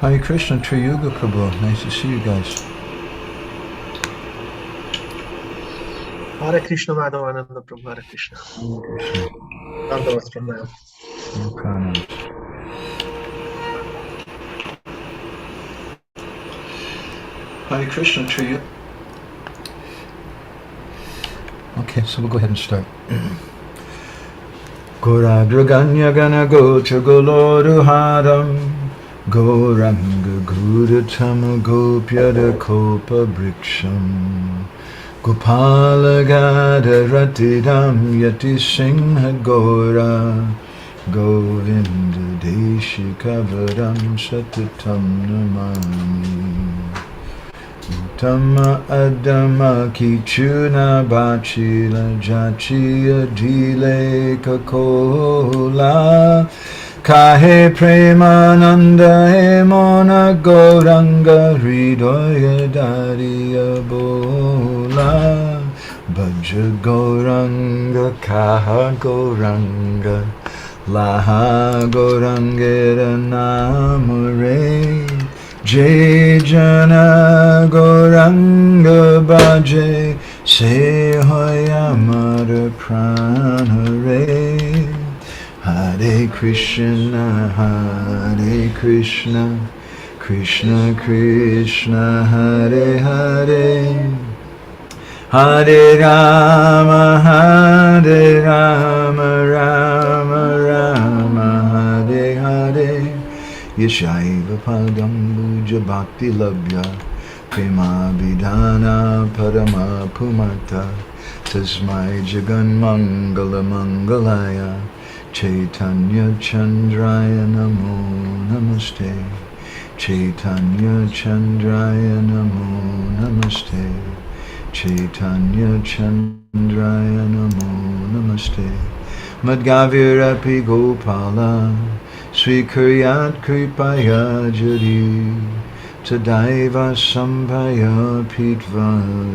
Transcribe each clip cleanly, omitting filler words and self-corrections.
Hare Krishna, Triyuga Prabhu. Nice to see you guys. Hare Krishna, Madhavananda Prabhu, Hare Krishna. Hare Krishna. Dandavas Pranayam. No pranams. Hare Krishna, Triyuga. Okay, so we'll go ahead and start. Goragraganya gana gocha goloruharam Goranga gudatama gopyada kopa briksham Gopala gada ratidam yati singha gora Govinda deshikavaram satatam namami Uttama adama kichuna bachila jachiya dile kakola Kahe premananda he mona goranga hridoya dariya bola Bhaja goranga kaha goranga Laha gorangera namare Jai Jana Goranga Bhaje Se Hoyamara Pranare Hare Krishna Hare Krishna Krishna Krishna Hare Hare Hare Rama Hare Rama Rama Rama Hare Hare Yasyaiva padambuja bhakti labhyah prema vidhana padama pumarta tasmai jagan mangala mangalaya chaitanya chandraya namo namaste chaitanya chandraya namo namaste chaitanya chandraya namo namaste madgavirapi gopala Srikuryat kripaya jari Tadaiva sambhaya pitva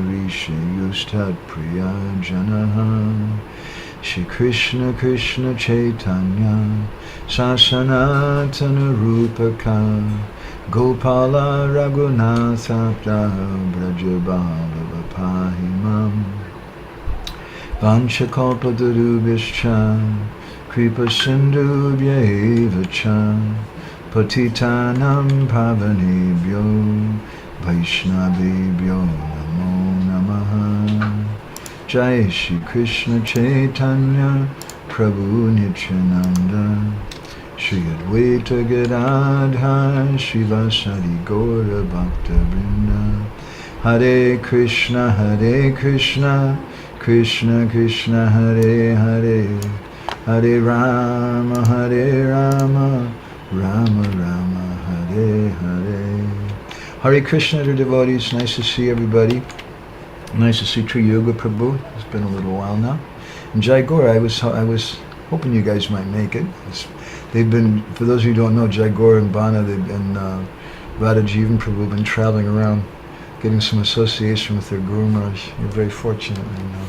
rishayustat priya janaha Shri Krishna Krishna Chaitanya Sasanatana Rupaka Gopala Raghunatha Brajabala Pahimam Vanchakalpatarubhishcha Kripa sindhubhya cha patitanam pavanebhyo vaishnavebhyo namo namaha Jai Shri Krishna Chaitanya Prabhu Nityananda Shri Advaita Gadadha Shivasari Gaura Bhakta Vrinda Hare Krishna Krishna Krishna Hare Hare Hare Rama, Rama Rama, Hare Hare. Hare Krishna to devotees, nice to see everybody. Nice to see Triyuga Prabhu. It's been a little while now. And Jai Gaura, I was hoping you guys might make it. They've been, for those of you who don't know, Jai Gaura and Bana, they've been, Radha Jivan Prabhu have been traveling around, getting some association with their Guru Maharaj. You're very fortunate, I know.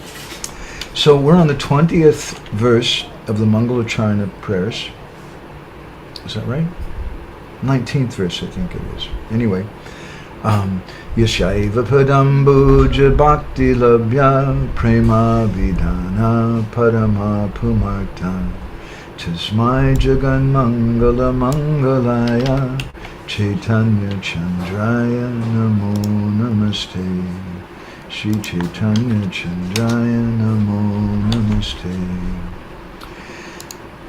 So we're on the 20th verse of the Mangala Charana prayers. Is that right? 19th verse, I think it is. Anyway, yasyaiva padambuja bhakti labhyah prema vidhana padama pumarta tasmai jagan mangala mangalaya chaitanya chandraya namo namaste Shri Chaitanya Chandraya Namo Namaste.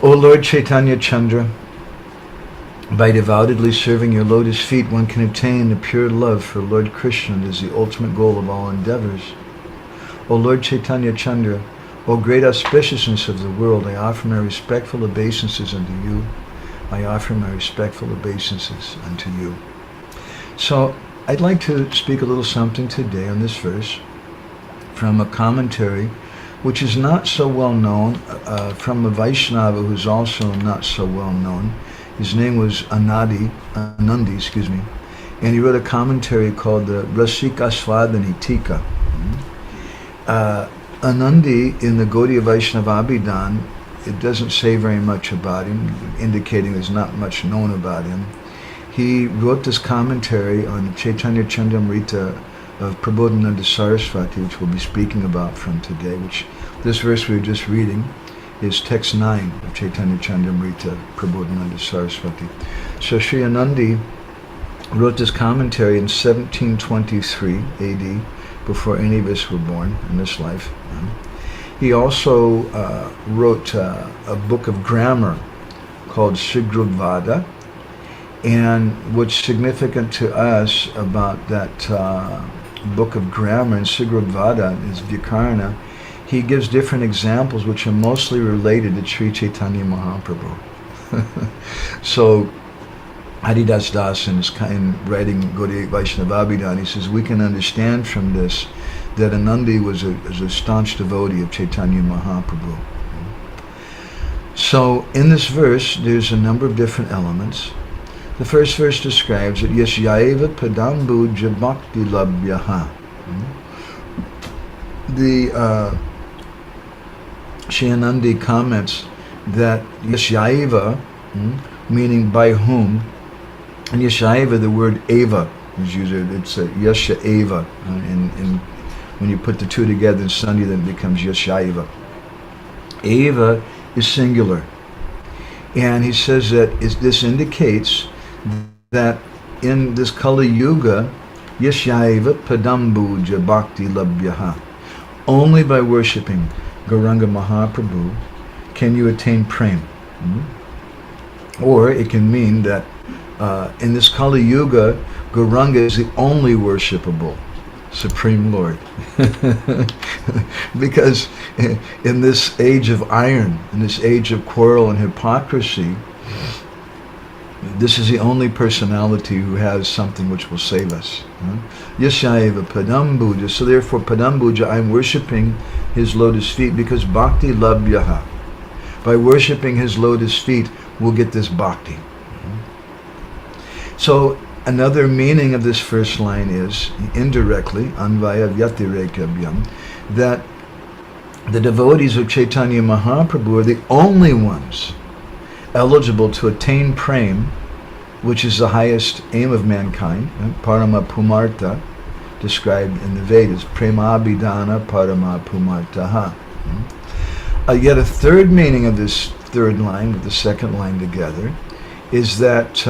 O Lord Chaitanya Chandra, by devoutly serving your lotus feet, one can obtain the pure love for Lord Krishna that is the ultimate goal of all endeavors. O Lord Chaitanya Chandra, O great auspiciousness of the world, I offer my respectful obeisances unto you. I offer my respectful obeisances unto you. So, I'd like to speak a little something today on this verse from a commentary which is not so well known, from a Vaishnava who's also not so well known. His name was Anandi, and he wrote a commentary called the Rasika Swadhani Tika. Anandi in the Gaudiya Vaishnava Abhidan, it doesn't say very much about him, indicating there's not much known about him. he wrote this commentary on the Chaitanya Chandamrita of Prabodhananda Saraswati, which we'll be speaking about from today, which this verse we were just reading is text 9 of Chaitanya Chandamrita, Prabodhananda Saraswati. So Sri Anandi wrote this commentary in 1723 AD, before any of us were born in this life. He also wrote a book of grammar called Sigrodvada, and what's significant to us about that book of grammar in Sigrodvada is Vyakarana. He gives different examples which are mostly related to Sri Chaitanya Mahaprabhu. So Haridas Das in writing Gaudiya Vaishnavabhidhan, he says we can understand from this that Anandi was a staunch devotee of Chaitanya Mahaprabhu. So in this verse there's a number of different elements. The first verse describes that yasyaiva padambuja bhakti labhyah. The Sri Anandi comments that yasyaiva, meaning by whom, and yasyaiva, the word eva is used. It's a yasyaiva, and when you put the two together in Sandhi, then it becomes yasyaiva. Eva is singular, and he says that this indicates that in this Kali Yuga, yasyaiva padambuja bhakti labhyah, only by worshipping Gauranga Mahaprabhu can you attain prema. Or it can mean that in this Kali Yuga, Gauranga is the only worshipable Supreme Lord. Because in this age of iron, in this age of quarrel and hypocrisy, this is the only personality who has something which will save us. Yasyaiva padambuja. So therefore padambuja, I'm worshipping his lotus feet because bhakti labhyah. By worshipping his lotus feet, we'll get this bhakti. So another meaning of this first line is, indirectly, anvaya vyatirekabhyam, that the devotees of Chaitanya Mahaprabhu are the only ones eligible to attain prema, which is the highest aim of mankind, parama pumarta, described in the Vedas, premabhidana parama pumartaha. Yet a third meaning of this third line, with the second line together, is that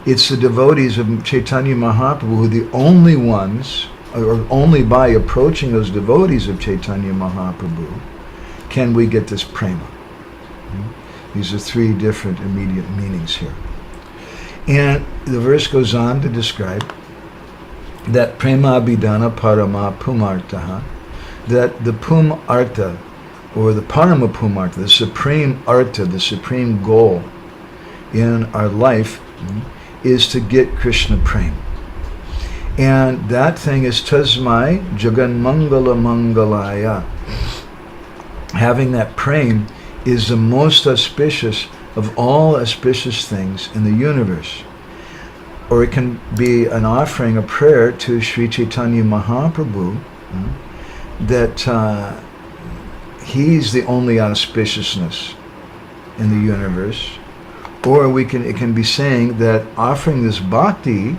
it's the devotees of Chaitanya Mahaprabhu who are the only ones, or only by approaching those devotees of Chaitanya Mahaprabhu can we get this prema. These are three different immediate meanings here. And the verse goes on to describe that prema abhidana parama pumartaha, that the pum artha, or the parama pumartha, the supreme artha, the supreme goal in our life, is to get Krishna prema. And that thing is tasmai jagan mangala mangalaya. Having that prema is the most auspicious of all auspicious things in the universe. Or it can be an offering, a prayer to Sri Chaitanya Mahaprabhu, that he's the only auspiciousness in the universe. Or it can be saying that offering this bhakti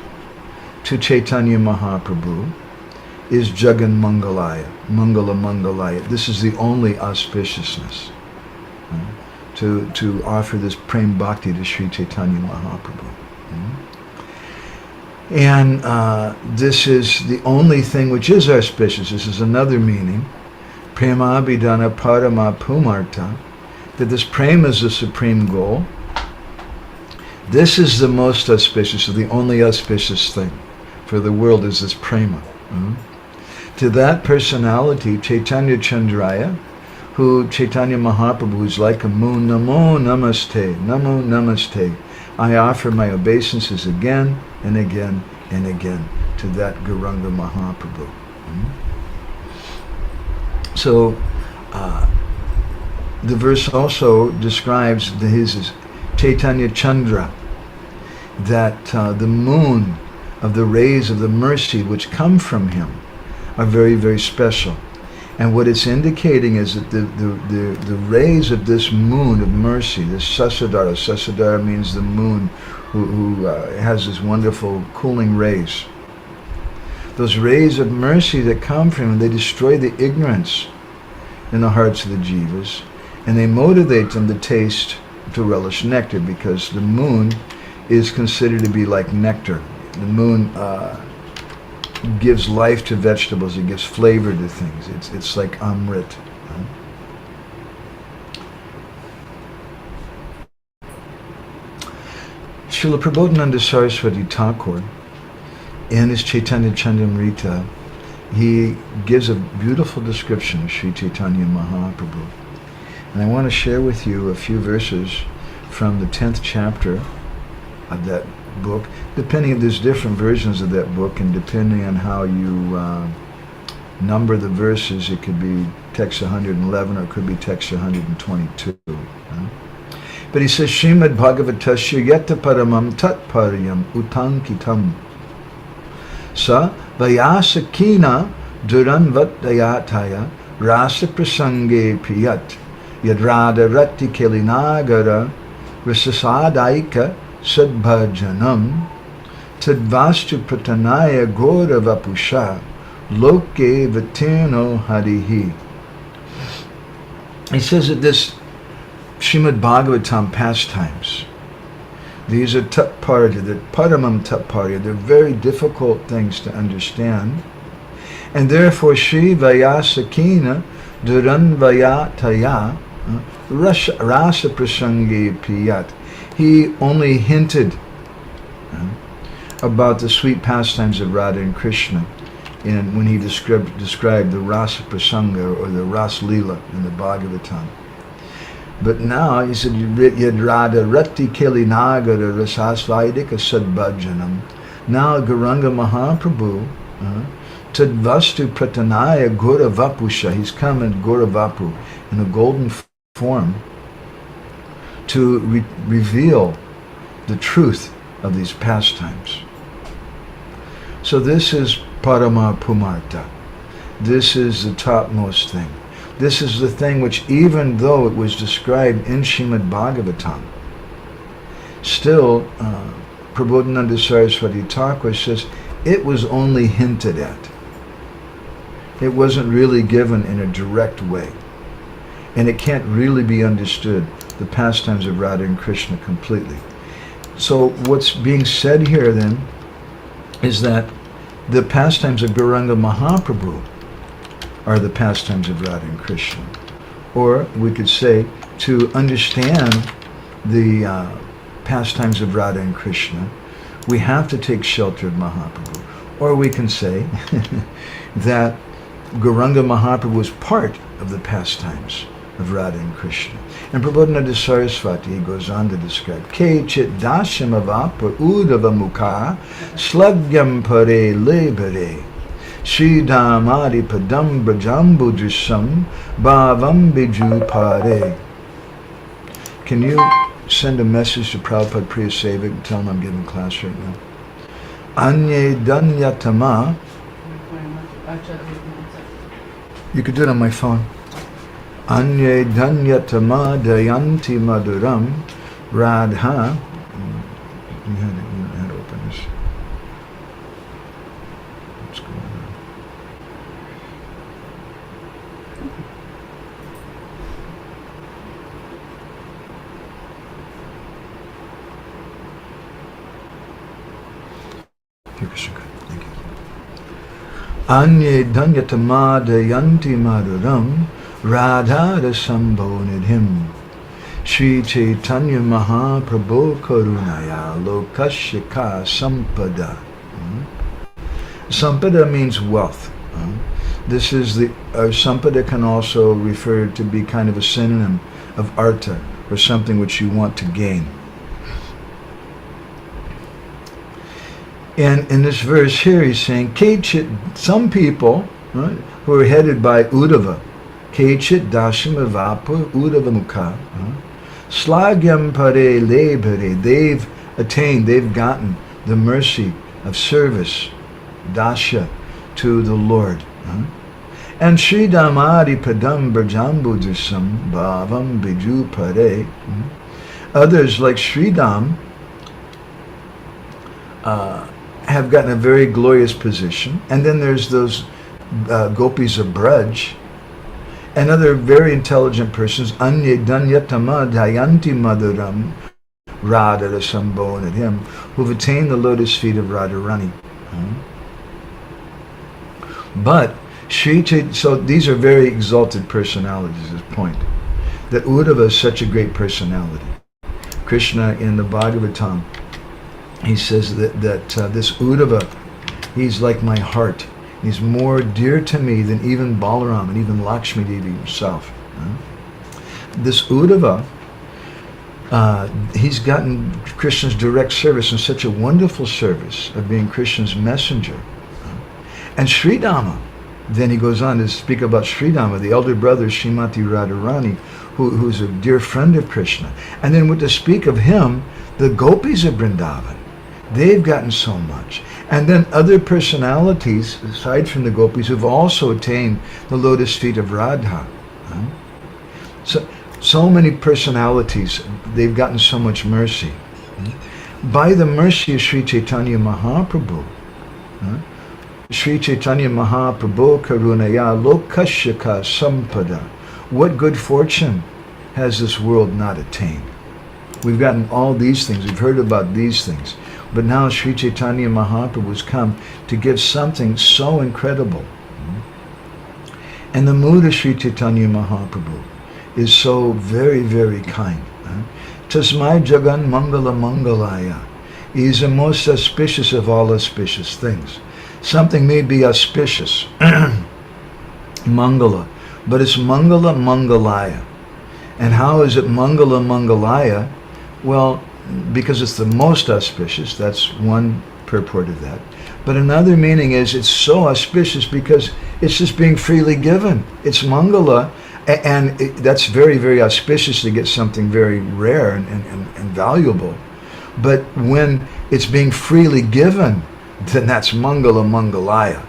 to Chaitanya Mahaprabhu is Jagan Mangalaya, Mangala Mangalaya. This is the only auspiciousness. To offer this prem bhakti to Sri Chaitanya Mahaprabhu. And this is the only thing which is auspicious. This is another meaning. Prema abhidana parama pumarta, that this prema is the supreme goal. This is the most auspicious, or the only auspicious thing for the world is this prema. To that personality, Chaitanya Chandraya, who Chaitanya Mahaprabhu is like a moon, namo namaste, namo namaste. I offer my obeisances again and again and again to that Gauranga Mahaprabhu. So the verse also describes his Chaitanya Chandra, that the moon of the rays of the mercy which come from him are very, very special. And what it's indicating is that the rays of this moon of mercy, this Sasadara means the moon who has this wonderful cooling rays. Those rays of mercy that come from him, they destroy the ignorance in the hearts of the jivas, and they motivate them to taste, to relish nectar, because the moon is considered to be like nectar. The moon gives life to vegetables, it gives flavor to things. It's like amrit. Srila Prabodhananda Saraswati Thakur, in his Chaitanya Chandamrita, he gives a beautiful description of Sri Chaitanya Mahaprabhu. And I want to share with you a few verses from the 10th chapter of that book. Depending, there's different versions of that book, and depending on how you number the verses, it could be text 111 or it could be text 122. But he says, Srimad Bhagavatasya yata paramam tat paryam utankitam sa vayasakina duranvatayataya rasa prasange priyat yadrada rati kelinagara rasasadaika sadbhajanam tadvastu pratanaya gora vapusha loke vatirno harihi. He says that this Srimad Bhagavatam pastimes, these are tatparya, the paramam tatparya, they're very difficult things to understand, and therefore Shri Vayasakina Duranvayataya Rasa Prasangi Priyat. He only hinted about the sweet pastimes of Radha and Krishna when he described the Rasa Prasanga or the Ras Lila in the Bhagavatam. But now he said, Yad Radha Rati Kelinagara Rasasvaidika Sadbhajanam. Now Gauranga Mahaprabhu, Tadvastu Pratanaya Gauravapusha, he's come in Gauravapu in a golden form to reveal the truth of these pastimes. So this is Parama Pumarta. This is the topmost thing. This is the thing which, even though it was described in Srimad Bhagavatam, still Prabodhananda Saraswati Thakur says it was only hinted at. It wasn't really given in a direct way. And it can't really be understood, the pastimes of Radha and Krishna, completely. So what's being said here then is that the pastimes of Gauranga Mahaprabhu are the pastimes of Radha and Krishna. Or we could say, to understand the pastimes of Radha and Krishna, we have to take shelter of Mahaprabhu. Or we can say that Gauranga Mahaprabhu is part of the pastimes of Radha and Krishna. And Prabodhananda Saraswati, he goes on to describe, Ke chit dasham avapa udava mukha slagyam pare lebare Shri Dhamari padambuja drisam bhavam biju pare. Can you send a message to Prabhupada Priya Sevak and tell him I'm giving class right now? Anye danyatama. You could do it on my phone. Anye danyatama dayanti maduram radha. You had to open this. What's going on? Thank you. Anye danyatama dayanti maduram radha rasambho nidhim Shri Chaitanya Mahaprabhu karunaya lokashika sampada. Sampada means wealth. This is sampada can also refer to be kind of a synonym of artha, or something which you want to gain. And in this verse here, he's saying, Kechit, some people, right, who are headed by Uddhava, Kechit Dashimavapa Uddhava Mukha, Slagyam Pare Lebare, they've attained, they've gotten the mercy of service, Dasha, to the Lord. And Sri Damadi Padamba Jambudisam Bhavam Biju Pare. Others like Sri Dam have gotten a very glorious position. And then there's those gopis of Braj and other very intelligent persons, Anye Danyatama Dayanti Madhuram Radha Sambhonadhim, who've attained the lotus feet of Radharani. But so these are very exalted personalities, this point. That Uddhava is such a great personality. Krishna in the Bhagavatam, he says that this Uddhava, he's like my heart. He's more dear to me than even Balaram and even Lakshmi Devi himself. This Uddhava, he's gotten Krishna's direct service and such a wonderful service of being Krishna's messenger. And Sridhama, then he goes on to speak about Sridhama, the elder brother Srimati Radharani, who's a dear friend of Krishna. And then to speak of him, the gopis of Vrindavan, they've gotten so much. And then other personalities, aside from the gopis, who've also attained the lotus feet of Radha. So many personalities, they've gotten so much mercy. By the mercy of Sri Chaitanya Mahaprabhu, Sri Chaitanya Mahaprabhu Karunaya Lokashaka Sampada. What good fortune has this world not attained? We've gotten all these things, we've heard about these things, but now Sri Chaitanya Mahaprabhu has come to give something so incredible. And the mood of Sri Chaitanya Mahaprabhu is so very, very kind. Tasmai Jagan Mangala Mangalaya. He is the most auspicious of all auspicious things. Something may be auspicious, Mangala, but it's Mangala Mangalaya. And how is it Mangala Mangalaya? Well, because it's the most auspicious, that's one purport of that. But another meaning is it's so auspicious because it's just being freely given. It's Mangala, and that's very, very auspicious to get something very rare and valuable. But when it's being freely given, then that's Mangala Mangalaya.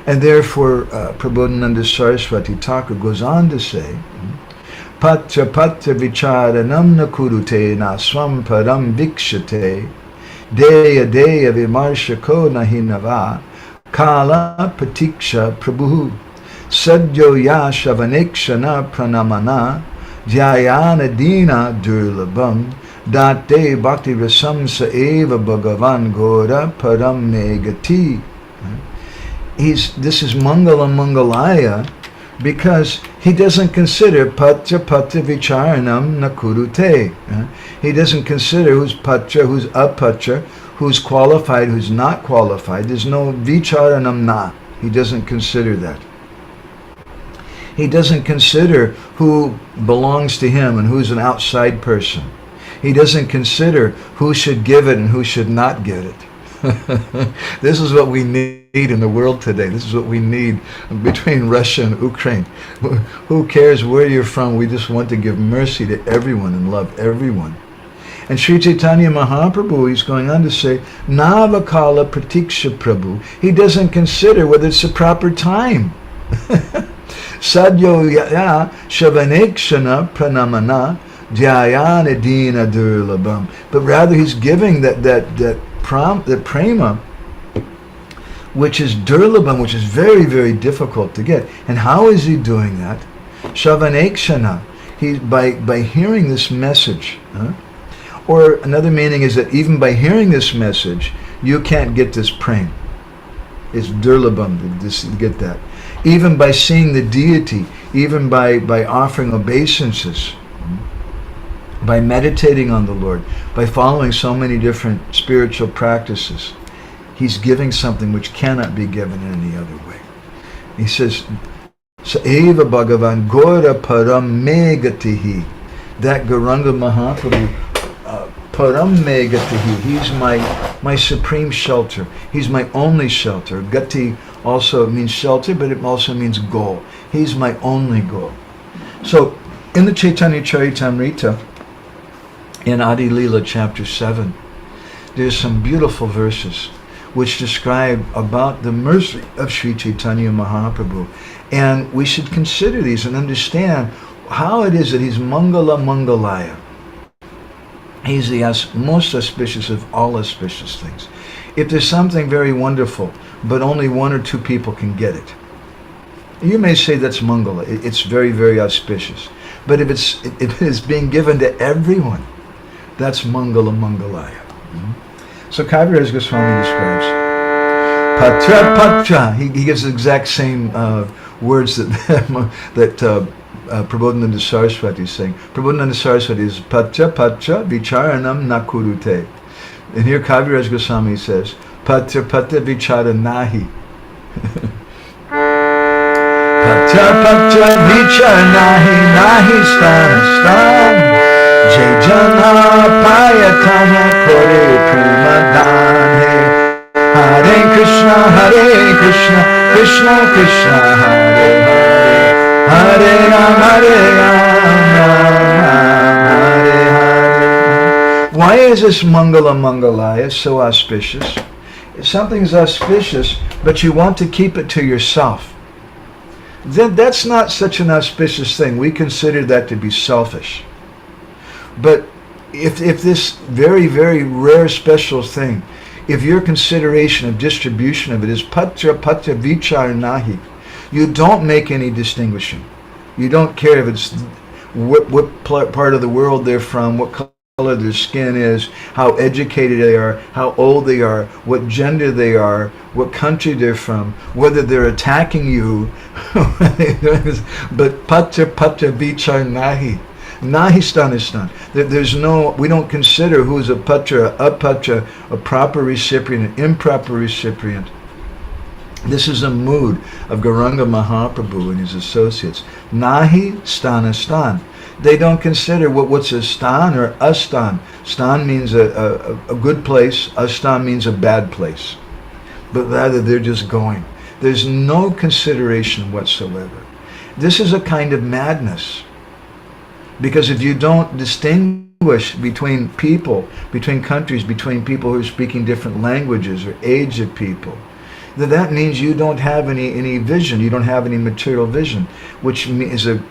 And therefore, Prabodhananda Saraswati Thakur goes on to say, Patra patra vicharanam na kurute na swam param vikshate deya deya vimarshako nahinava kala patiksha prabhu sadyo yashavanekshana pranamana jayana dina durlabam date bhakti rasam saeva bhagavan gora param megati. This is Mangala Mangalaya because he doesn't consider patra patra vicharanam nakurute. He doesn't consider who's patra, who's apatra, who's qualified, who's not qualified. There's no vicharanam na. He doesn't consider that. He doesn't consider who belongs to him and who's an outside person. He doesn't consider who should give it and who should not get it. This is what we need in the world today. This is what we need between Russia and Ukraine. Who cares where you're from? We just want to give mercy to everyone and love everyone. And Sri Chaitanya Mahaprabhu, he's going on to say, Navakala Pratiksha Prabhu. He doesn't consider whether it's the proper time. Sadyo ya shavanekshana pranamana jayana dina durlabam. But rather he's giving that prema, which is durlabam, which is very, very difficult to get. And how is he doing that? Shavanekshana. He's by hearing this message. Or another meaning is that even by hearing this message, you can't get this prema. It's durlabam to get that. Even by seeing the deity, even by offering obeisances, by meditating on the Lord, by following so many different spiritual practices, he's giving something which cannot be given in any other way. He says, Saeva Bhagavan Gora Param Megatihi. That Gauranga Mahaprabhu, Param Megatihi, he's my supreme shelter. He's my only shelter. Gati also means shelter, but it also means goal. He's my only goal. So, in the Chaitanya Charitamrita, in Adi Leela chapter 7, there's some beautiful verses which describe about the mercy of Sri Chaitanya Mahaprabhu. And we should consider these and understand how it is that he's Mangala Mangalaya. He's the most auspicious of all auspicious things. If there's something very wonderful, but only one or two people can get it, you may say that's Mangala. It's very, very auspicious. But if it is being given to everyone, that's Mangala Mangalaya. So Kaviraj Goswami describes Patra Patra. He gives the exact same words that Prabodhananda Saraswati is saying. Prabodhananda Saraswati is Patra Patra Vicharanam Nakurute. And here Kaviraj Goswami says Patra Patra Vichara Nahi. Patra Patra Vichara Nahi Nahi Stana Stan Jai Jana Payatana Kore Prema Dane Hare Krishna Krishna Krishna Hare Hare Hare Ram Hare Hare. Why is this Mangala Mangalaya so auspicious? Something's auspicious, but you want to keep it to yourself. Then that's not such an auspicious thing. We consider that to be selfish. But if this very, very rare special thing, if your consideration of distribution of it is patra patra vichar nahi, you don't make any distinguishing. You don't care if it's what part of the world they're from, what color their skin is, how educated they are, how old they are, what gender they are, what country they're from, whether they're attacking you. But patra patra vichar nahi. Nahi stanistan. There's no, we don't consider who's a patra, apatra, a proper recipient, an improper recipient. This is a mood of Gauranga Mahaprabhu and his associates. Nahi stanistan. They don't consider what's a stan or astan. Stan means a good place, astan means a bad place. But rather they're just going. There's no consideration whatsoever. This is a kind of madness. Because if you don't distinguish between people, between countries, between people who are speaking different languages or age of people, then that means you don't have any vision, you don't have any material vision, which is the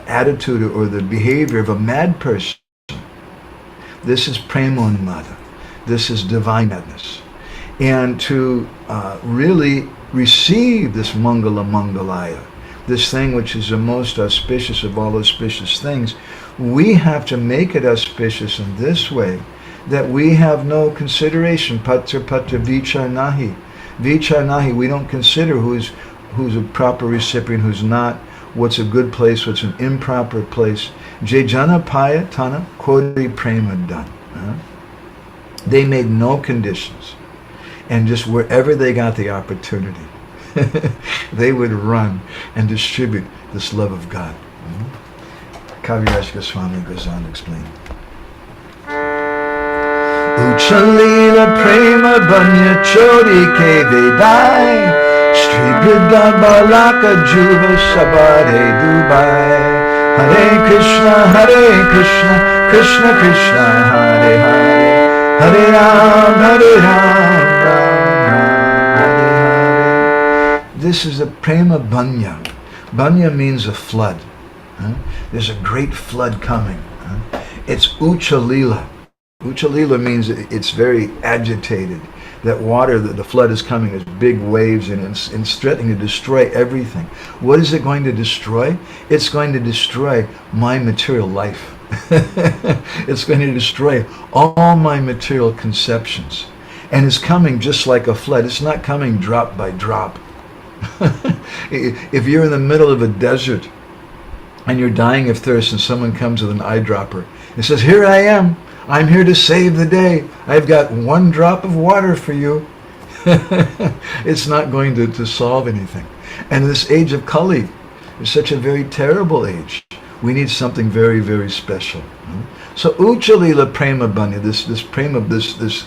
attitude or the behavior of a mad person. This is premonmada. This is divine madness. And to really receive this Mangala Mangalaya, this thing which is the most auspicious of all auspicious things, we have to make it auspicious in this way, that we have no consideration. Patra patra vichar nahi. Vichar nahi, we don't consider who's a proper recipient, who's not, what's a good place, what's an improper place. Jejana paya tana kori prema dan. They made no conditions. And just wherever they got the opportunity, they would run and distribute this love of God. Kaviraj Goswami goes on to explain. Uchalila prema banya chori ke vedai Shri Gridda balaka juba sabare dubai Hare Krishna Krishna Krishna Hare Hare Hare Ram Ram This is a prema banya. Banya means a flood. There's a great flood coming. It's uchalila. Uchalila means it's very agitated. That water, the flood is coming as big waves and it's threatening to destroy everything. What is it going to destroy? It's going to destroy my material life. It's going to destroy all my material conceptions. And it's coming just like a flood. It's not coming drop by drop. If you're in the middle of a desert and you're dying of thirst and someone comes with an eyedropper and says, "Here I am, I'm here to save the day, I've got one drop of water for you," it's not going to solve anything. And this age of Kali is such a very terrible age. We need something very, very special. So Uchalila Prema Banya, this prema, this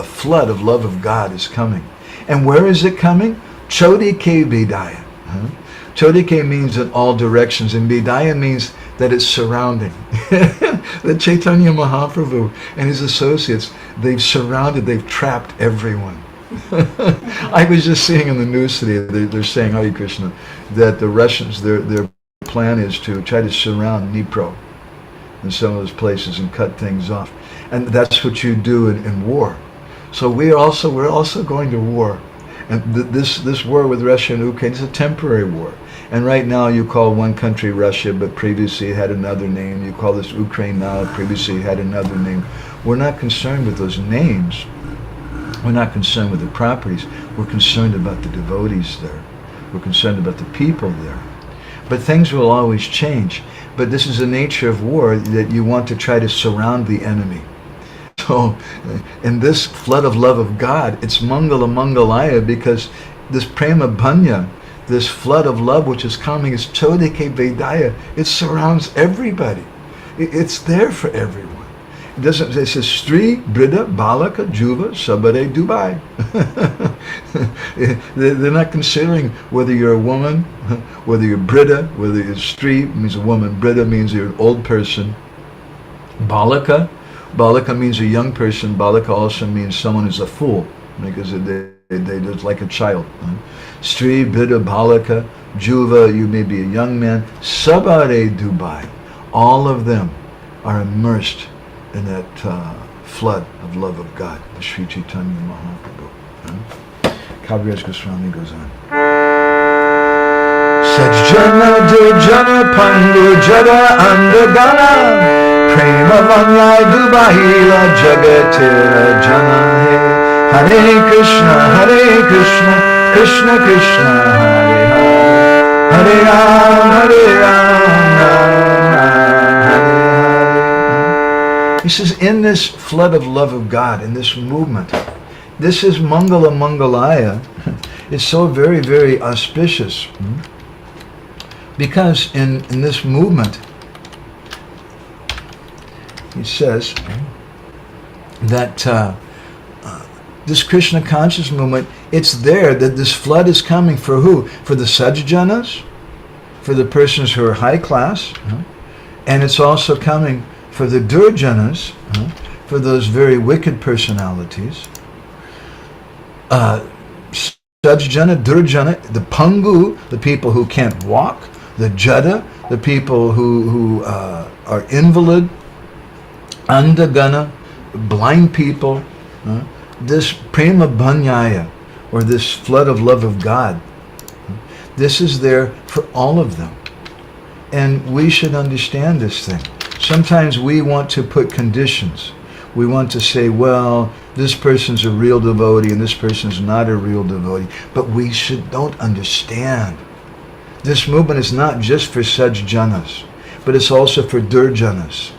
flood of love of God is coming. And where is it coming? Chodike Vidaya. Chodike means in all directions, and Vidaya means that it's surrounding. That Chaitanya Mahaprabhu and his associates, they've trapped everyone. I was just seeing in the news today, they're saying, Hare Krishna, that the Russians, their plan is to try to surround Dnipro in some of those places and cut things off. And that's what you do in war. So we're also going to war. And this war with Russia and Ukraine is a temporary war. And right now you call one country Russia, but previously it had another name. You call this Ukraine now, previously it had another name. We're not concerned with those names. We're not concerned with the properties. We're concerned about the devotees there. We're concerned about the people there. But things will always change. But this is the nature of war, that you want to try to surround the enemy. So in this flood of love of God, it's Mangala Mangalaya, because this Prema Bhanya, this flood of love which is coming, is Chodike Vedaya. It surrounds everybody. It's there for everyone. It says Stri, Brida, Balaka, Juva, Sabare, Dubai. They're not considering whether you're a woman, whether you're Brida, whether you're Stri, means a woman. Brida means you're an old person. Balaka means a young person. Balaka also means someone who's a fool, because they're just like a child. Stri, Brida, Balaka, Juva, you may be a young man. Sabare, Dubai. All of them are immersed in that flood of love of God, the Sri Chaitanya Mahaprabhu. Kaviraj Goswami goes on. Sajjana Durjana Pandu Jada Andagana Prema Vanyai Dubahila Jagatira Jana Hare Krishna Krishna Krishna Hare Hare Hare Ram Ram Ram Hare Hare. He says, in this flood of love of God, in this movement, this is Mangala Mangalaya. It's so very, very auspicious. Because in this movement, he says that this Krishna conscious movement, it's there that this flood is coming for who? For the Sajjanas, for the persons who are high class, and it's also coming for the Durjanas, for those very wicked personalities. Sajjana, Durjana, the Pangu, the people who can't walk, the Jada, the people who are invalid, Andagana, blind people, this Prema Bhanyaya, or this flood of love of God, this is there for all of them. And we should understand this thing. Sometimes we want to put conditions. We want to say, well, this person's a real devotee and this person's not a real devotee. But we don't understand. This movement is not just for Sajjanas, but it's also for Durjanas.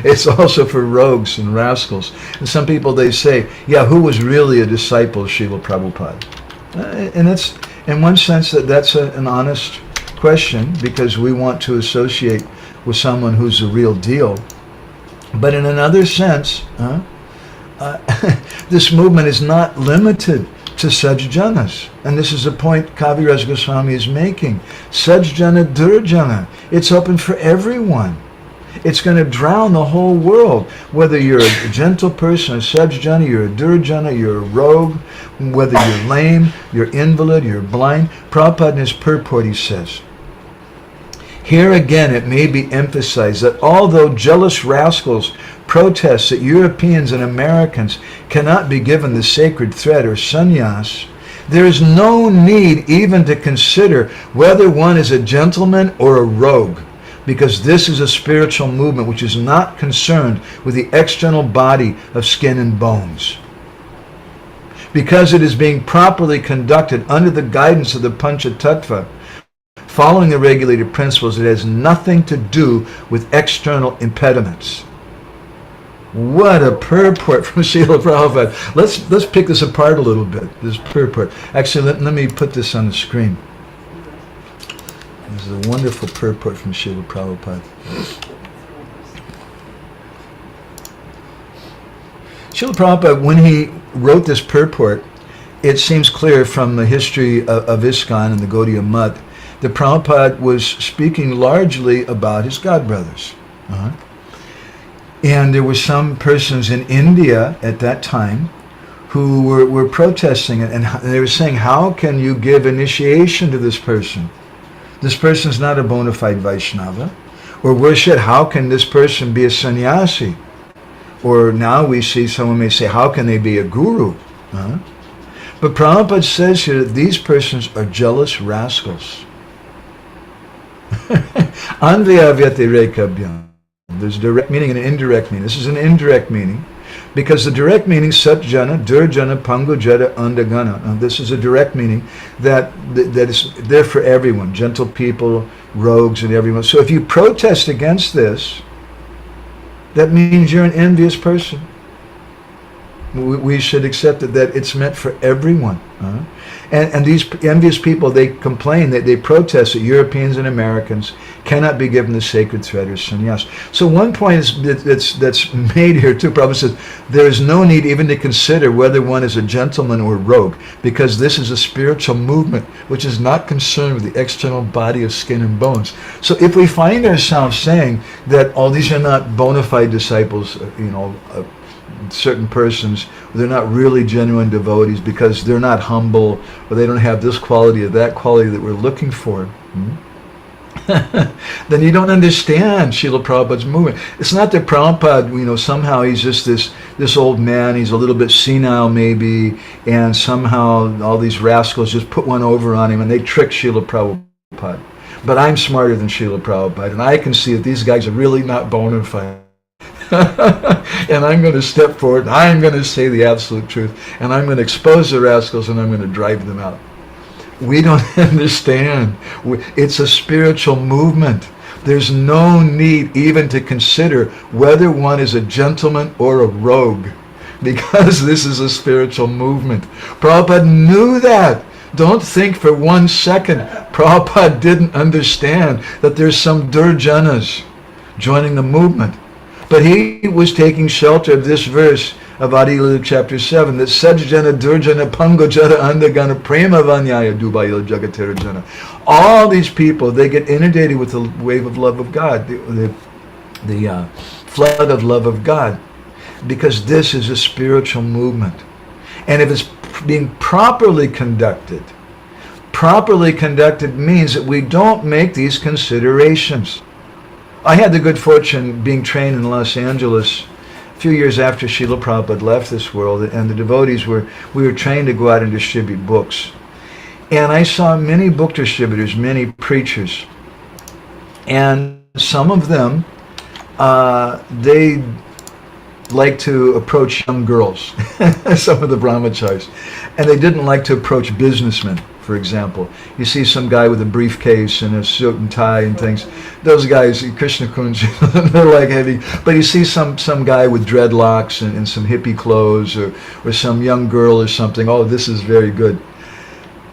It's also for rogues and rascals. And some people, they say, yeah, who was really a disciple of Srila Prabhupada? And it's, in one sense, that's an honest question, because we want to associate with someone who's the real deal. But in another sense, this movement is not limited to Sajjanas. And this is a point Kaviraj Goswami is making. Sajjana Durjana. It's open for everyone. It's going to drown the whole world. Whether you're a gentle person, a Sajjana, you're a Durjana, you're a rogue, whether you're lame, you're invalid, you're blind. Prabhupada in his purport, he says, here again it may be emphasized that although jealous rascals protest that Europeans and Americans cannot be given the sacred thread or sannyas, there is no need even to consider whether one is a gentleman or a rogue, because this is a spiritual movement which is not concerned with the external body of skin and bones. Because it is being properly conducted under the guidance of the Panchatattva, following the regulated principles, it has nothing to do with external impediments. What a purport from Srila Prabhupada. Let's pick this apart a little bit, this purport. Actually, let me put this on the screen. This is a wonderful purport from Srila Prabhupada. Srila Prabhupada, when he wrote this purport, it seems clear from the history of ISKCON and the Gaudiya Math the Prabhupada was speaking largely about his godbrothers. And there were some persons in India at that time who were protesting it, and they were saying, how can you give initiation to this person? This person's not a bona fide Vaishnava. Or worse yet, how can this person be a sannyasi? Or now we see someone may say, how can they be a guru? But Prabhupada says here that these persons are jealous rascals. Anvyavyatirekabhyam. There's a direct meaning and an indirect meaning. This is an indirect meaning because the direct meaning, satjana, durjana, pangujata, andagana. Now, this is a direct meaning that is there for everyone, gentle people, rogues, and everyone. So if you protest against this, that means you're an envious person. We should accept that it's meant for everyone. And these envious people, they complain, they protest that Europeans and Americans cannot be given the sacred thread or sannyas. So one point that's made here too, Prabhupada says, there is no need even to consider whether one is a gentleman or rogue, because this is a spiritual movement which is not concerned with the external body of skin and bones. So if we find ourselves saying that, oh, these are not bona fide disciples, certain persons, they're not really genuine devotees because they're not humble, or they don't have this quality or that quality that we're looking for, then you don't understand Srila Prabhupada's movement. It's not that Prabhupada, somehow he's just this old man, he's a little bit senile maybe, and somehow all these rascals just put one over on him and they trick Srila Prabhupada. But I'm smarter than Srila Prabhupada, and I can see that these guys are really not bona fide. And I'm going to step forward, and I'm going to say the absolute truth, and I'm going to expose the rascals, and I'm going to drive them out. We don't understand. It's a spiritual movement. There's no need even to consider whether one is a gentleman or a rogue, because this is a spiritual movement. Prabhupada knew that. Don't think for 1 second Prabhupada didn't understand that there's some Durjanas joining the movement. But he was taking shelter of this verse of Adilila chapter 7, that Sajjana Durjana Pangojara Andagana Prema Vanyaya Dubayil Jagaterajana. All these people, they get inundated with the wave of love of God, the flood of love of God, because this is a spiritual movement. And if it's being properly conducted means that we don't make these considerations. I had the good fortune being trained in Los Angeles a few years after Srila Prabhupada left this world, and the devotees we were trained to go out and distribute books. And I saw many book distributors, many preachers, and some of them, they like to approach young girls, some of the brahmacharis, and they didn't like to approach businessmen. For example, you see some guy with a briefcase and a suit and tie and things. Those guys, Krishna Kunj, they're like heavy. But you see some guy with dreadlocks and some hippie clothes, or some young girl or something. Oh, this is very good.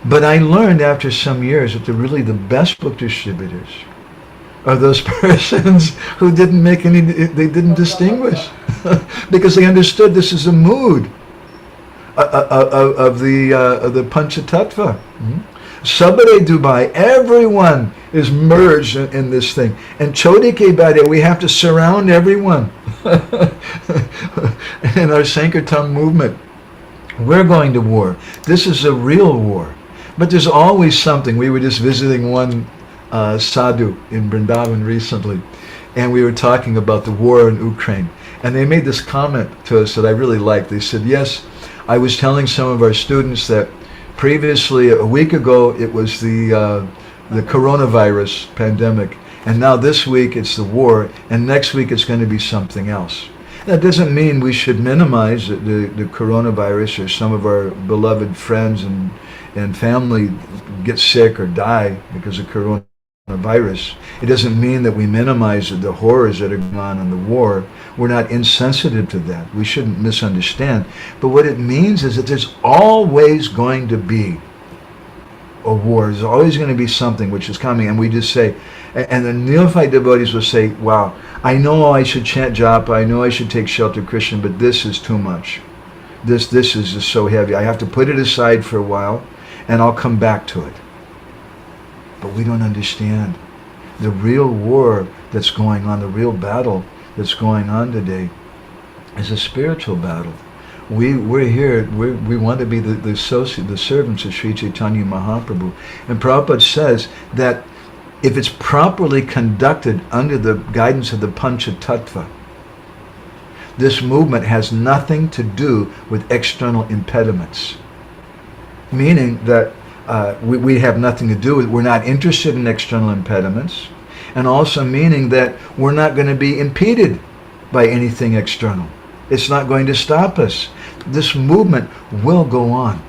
But I learned after some years that really the best book distributors are those persons who didn't make any, they didn't distinguish, because they understood this is a mood of the Panchatattva. Sabare Dubai, everyone is merged in this thing. And Chodike Bade, we have to surround everyone. In our Sankirtan movement, we're going to war. This is a real war. But there's always something. We were just visiting one sadhu in Vrindavan recently, and we were talking about the war in Ukraine. And they made this comment to us that I really liked. They said, yes, I was telling some of our students that previously, a week ago, it was the coronavirus pandemic, and now this week it's the war, and next week it's going to be something else. That doesn't mean we should minimize the coronavirus, or some of our beloved friends and family get sick or die because of coronavirus. It doesn't mean that we minimize the horrors that are going on in the war. We're not insensitive to that. We shouldn't misunderstand. But what it means is that there's always going to be a war. There's always going to be something which is coming. And we just say, and the neophyte devotees will say, wow, I know I should chant japa, I know I should take shelter of Krishna, but this is too much. This is just so heavy. I have to put it aside for a while, and I'll come back to it. But we don't understand the real war that's going on, the real battle that's going on today is a spiritual battle. We're here, we want to be the servants of Sri Chaitanya Mahaprabhu. And Prabhupada says that if it's properly conducted under the guidance of the Pancha Tattva, this movement has nothing to do with external impediments. Meaning that we have nothing to do with, we're not interested in external impediments, and also meaning that we're not going to be impeded by anything external. It's not going to stop us. This movement will go on.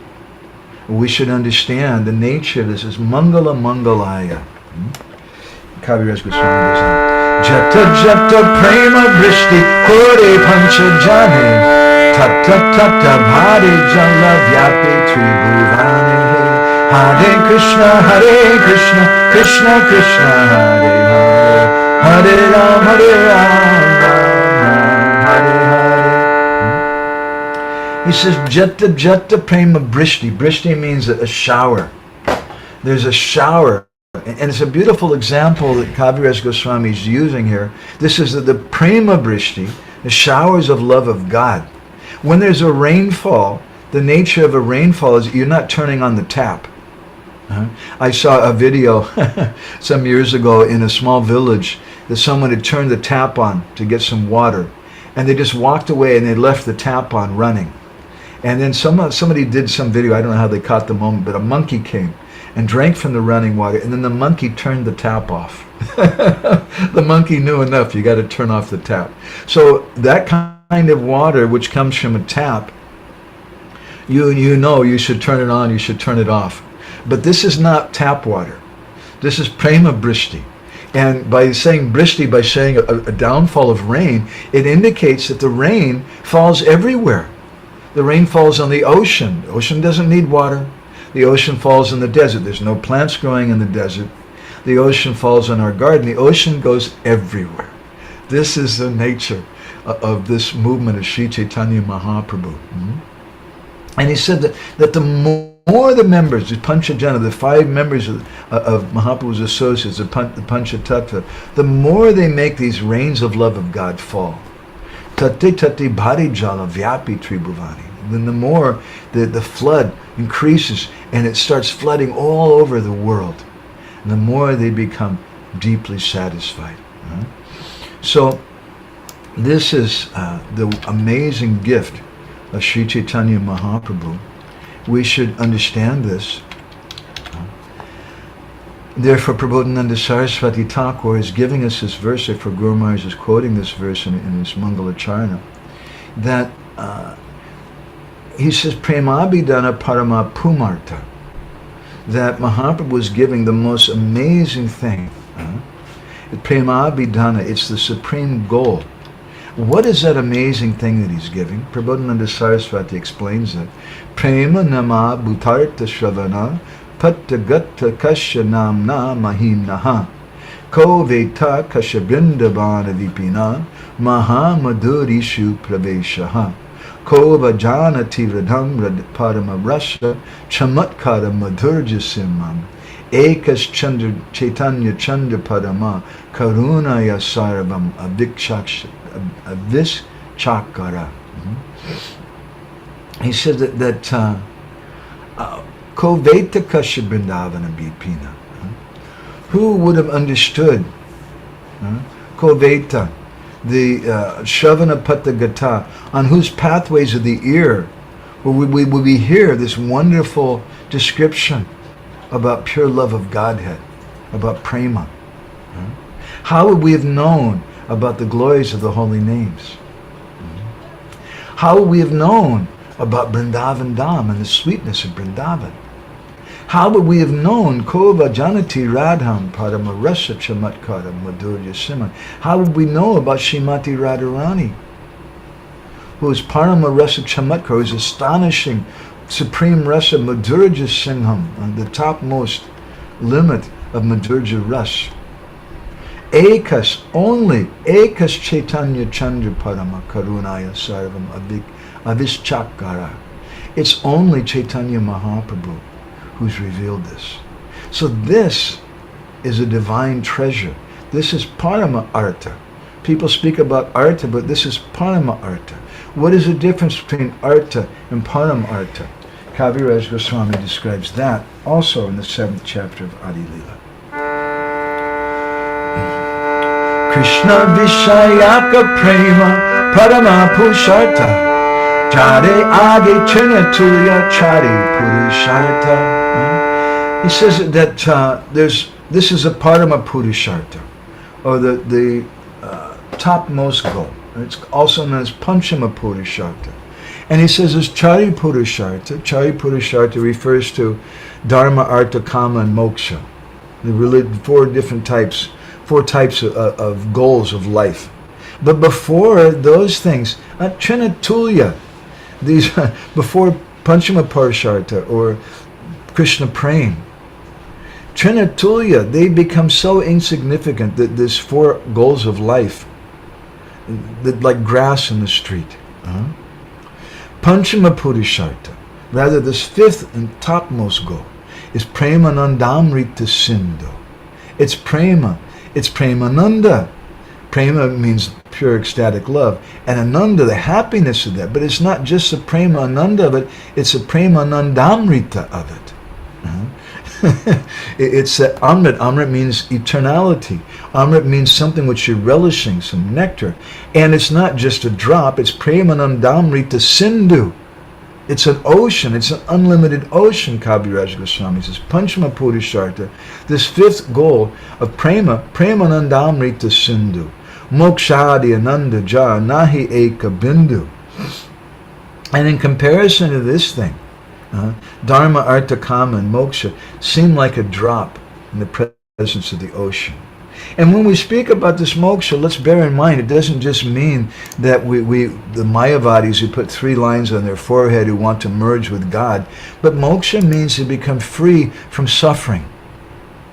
We should understand the nature of this is Mangala Mangalaya. Kaviraj Goswami goes on. Jata jata prema brishti kore pancha jane tata tata bhari jala vyapi tribhuvane Hare Krishna Krishna Krishna Hare Hare Hare Ram Hare Hare. He says jata jata prema brishti. Brishti means a shower. There's a shower. And it's a beautiful example that Kaviraj Goswami is using here. This is the prema brishti, the showers of love of God. When there's a rainfall, the nature of a rainfall is you're not turning on the tap. I saw a video some years ago in a small village that someone had turned the tap on to get some water. And they just walked away and they left the tap on running. And then somebody did some video, I don't know how they caught the moment, but a monkey came and drank from the running water, and then the monkey turned the tap off. The monkey knew enough, you got to turn off the tap. So that kind of water which comes from a tap, you know you should turn it on, you should turn it off. But this is not tap water. This is prema brishti. And by saying brishti, by saying a downfall of rain, it indicates that the rain falls everywhere. The rain falls on the ocean. The ocean doesn't need water. The ocean falls in the desert. There's no plants growing in the desert. The ocean falls on our garden. The ocean goes everywhere. This is the nature of this movement of Sri Chaitanya Mahaprabhu. And he said that the more the members, the Panchajana, the 5 members of Mahaprabhu's associates, the Panchatattva, the more they make these rains of love of God fall. Tate tate bhari jala vyapi tribhuvani. Then the more the flood increases and it starts flooding all over the world, and the more they become deeply satisfied. So this is the amazing gift of Sri Chaitanya Mahaprabhu. We should understand this. Therefore, Prabodhananda Saraswati Thakur is giving us this verse, for Guru Maharaj is quoting this verse in his Mangala Charana, that he says, Premabhidana Parama Pumartha, that Mahaprabhu was giving the most amazing thing. Premabhidana, it's the supreme goal. What is that amazing thing that he's giving? Prabodhananda Saraswati explains it. Prema nama bhutartha shravana pattagatta kasya namna mahimnaha ko veta kasya brindavana vipina maha madurishu praveshaha ko vajanati radham padama rasha chamatkara madhurjasimam ekas chandra chaitanya chandra padama karunaya sarvam avischakara. He said that ko veta kasya brindavana vipina. Who would have understood ko veta, the Shravana Pattagata, on whose pathways of the ear we hear this wonderful description about pure love of Godhead, about prema. How would we have known about the glories of the holy names? How would we have known about Vrindavan Dham and the sweetness of Vrindavan? How would we have known Ko Vajanati Radham Padama Rasa Chamatkara Madhurya Siman? How would we know about Srimati Radharani, who is Parama Rasa Chamatkara, who is astonishing supreme rasa Madhurya Singham, on the topmost limit of Madhurya Ras? Ekas, only Ekas Chaitanya Chandra Parama Karunaya Sarvam Avischakara. It's only Chaitanya Mahaprabhu who's revealed this. So this is a divine treasure. This is parama artha. People speak about artha, but this is parama artha. What is the difference between artha and param artha? Kaviraj Goswami describes that also in the 7th chapter of Adi Lila. Krishna Vishayaka Prema Parama Pushartha Jade Age Chinatuya Chari Purushartha. He says that this is a Parama Purushartha, or the topmost goal. It's also known as Panchama Purushartha. And he says it's Chari Purushartha. Chari Purushartha refers to Dharma, Artha, Kama, and Moksha. The four types of goals of life. But before those things, Trinatulya, these before Panchama Purushartha or Krishna Prem, Trinatulya, they become so insignificant that these four goals of life, like grass in the street. Panchama Purushartha, rather this fifth and topmost goal, is Premanandamrita Sindhu. It's prema. It's premananda. Prema means pure ecstatic love. And ananda, the happiness of that. But it's not just the premananda of it, it's the premanandamrita of it. It's Amrit. Amrit means eternality. Amrit means something which you're relishing, some nectar. And it's not just a drop, it's Premanandamrita Sindhu. It's an ocean, it's an unlimited ocean, Kaviraj Goswami says. Panchama Purushartha, this fifth goal of Prema, Premanandamrita Sindhu. Mokshadi Ananda Ja Nahi Eka Bindu. And in comparison to this thing, Dharma, Artha, Kama, and Moksha seem like a drop in the presence of the ocean. And when we speak about this moksha, let's bear in mind, it doesn't just mean that the Mayavadis who put 3 lines on their forehead who want to merge with God, but moksha means to become free from suffering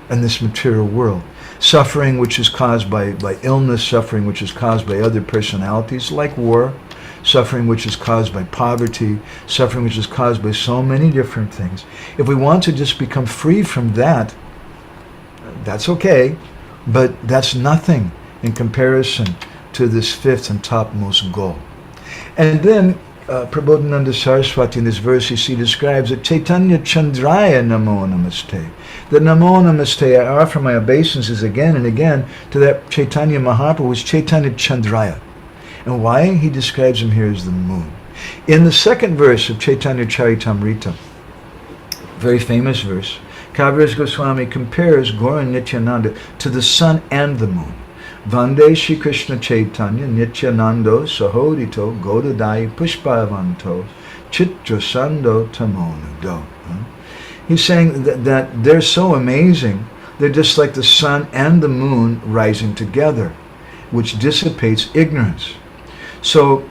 in this material world. Suffering which is caused by illness, suffering which is caused by other personalities like war, suffering which is caused by poverty, suffering which is caused by so many different things. If we want to just become free from that, that's okay, but that's nothing in comparison to this fifth and topmost goal. And then Prabodhananda Saraswati in this verse, he describes that Chaitanya Chandraya Namo Namaste. The Namo Namaste, I offer my obeisances again and again to that Chaitanya Mahaprabhu, who is Chaitanya Chandraya. And why? He describes him here as the moon. In the second verse of Chaitanya Charitamrita, very famous verse, Kaviraj Goswami compares Gaura Nityananda to the sun and the moon. Vande Shri Krishna Chaitanya Nityanando Sahodito Godadai Pushpavanto Chitrasando Tamonudo. He's saying that they're so amazing, they're just like the sun and the moon rising together, which dissipates ignorance. So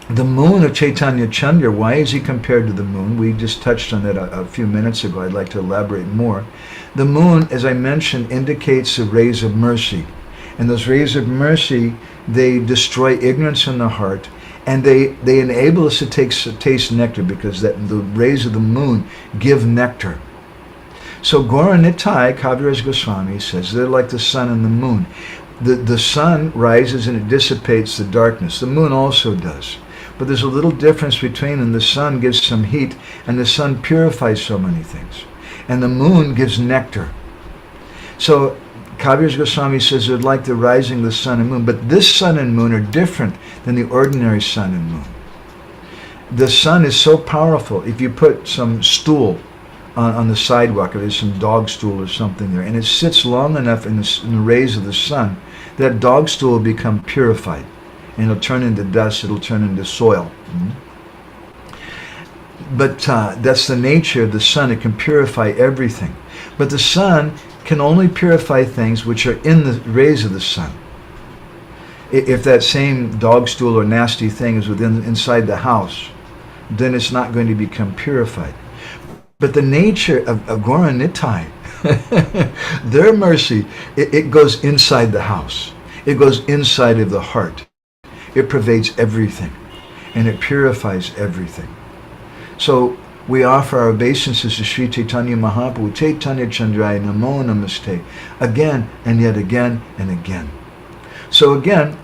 the moon of Chaitanya Chandra, why is he compared to the moon? We just touched on that a few minutes ago. I'd like to elaborate more. The moon, as I mentioned, indicates the rays of mercy. And those rays of mercy, they destroy ignorance in the heart, and they enable us to taste nectar, because the rays of the moon give nectar. So Gaura Nitai, Kaviraj Goswami says, they're like the sun and the moon. The sun rises and it dissipates the darkness. The moon also does. But there's a little difference between them. The sun gives some heat, and the sun purifies so many things. And the moon gives nectar. So Kaviraj Goswami says they're like the rising of the sun and moon. But this sun and moon are different than the ordinary sun and moon. The sun is so powerful. If you put some stool on the sidewalk, if there's some dog stool or something there, and it sits long enough in the rays of the sun, that dog stool will become purified. And it'll turn into dust, it'll turn into soil. But that's the nature of the sun. It can purify everything. But the sun can only purify things which are in the rays of the sun. If that same dog stool or nasty thing is inside the house, then it's not going to become purified. But the nature of Gaura Nitai, their mercy, it goes inside the house. It goes inside of the heart. It pervades everything, and it purifies everything. So we offer our obeisances to Sri Chaitanya Mahaprabhu, Chaitanya Chandraya Namo Namaste, again and yet again and again. So again,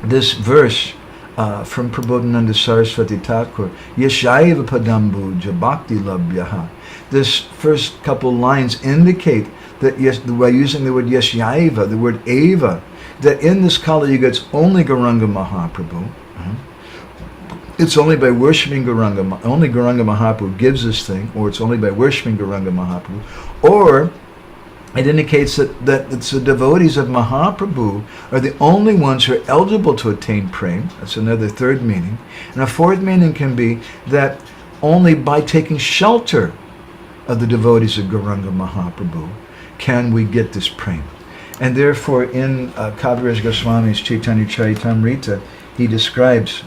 this verse from Prabodhananda Saraswati Thakur, yasyaiva padambuja bhakti labhyah. This first couple lines indicate that by using the word yasyaiva, the word eva, that in this Kali Yuga it's only Gauranga Mahaprabhu. It's only by worshipping Gauranga, only Gauranga Mahaprabhu gives this thing, or it's only by worshipping Gauranga Mahaprabhu, or it indicates that it's the devotees of Mahaprabhu are the only ones who are eligible to attain prem. That's another third meaning. And a fourth meaning can be that only by taking shelter of the devotees of Gauranga Mahaprabhu can we get this prem. And therefore in Kaviraj Goswami's Chaitanya Charitamrita, he describes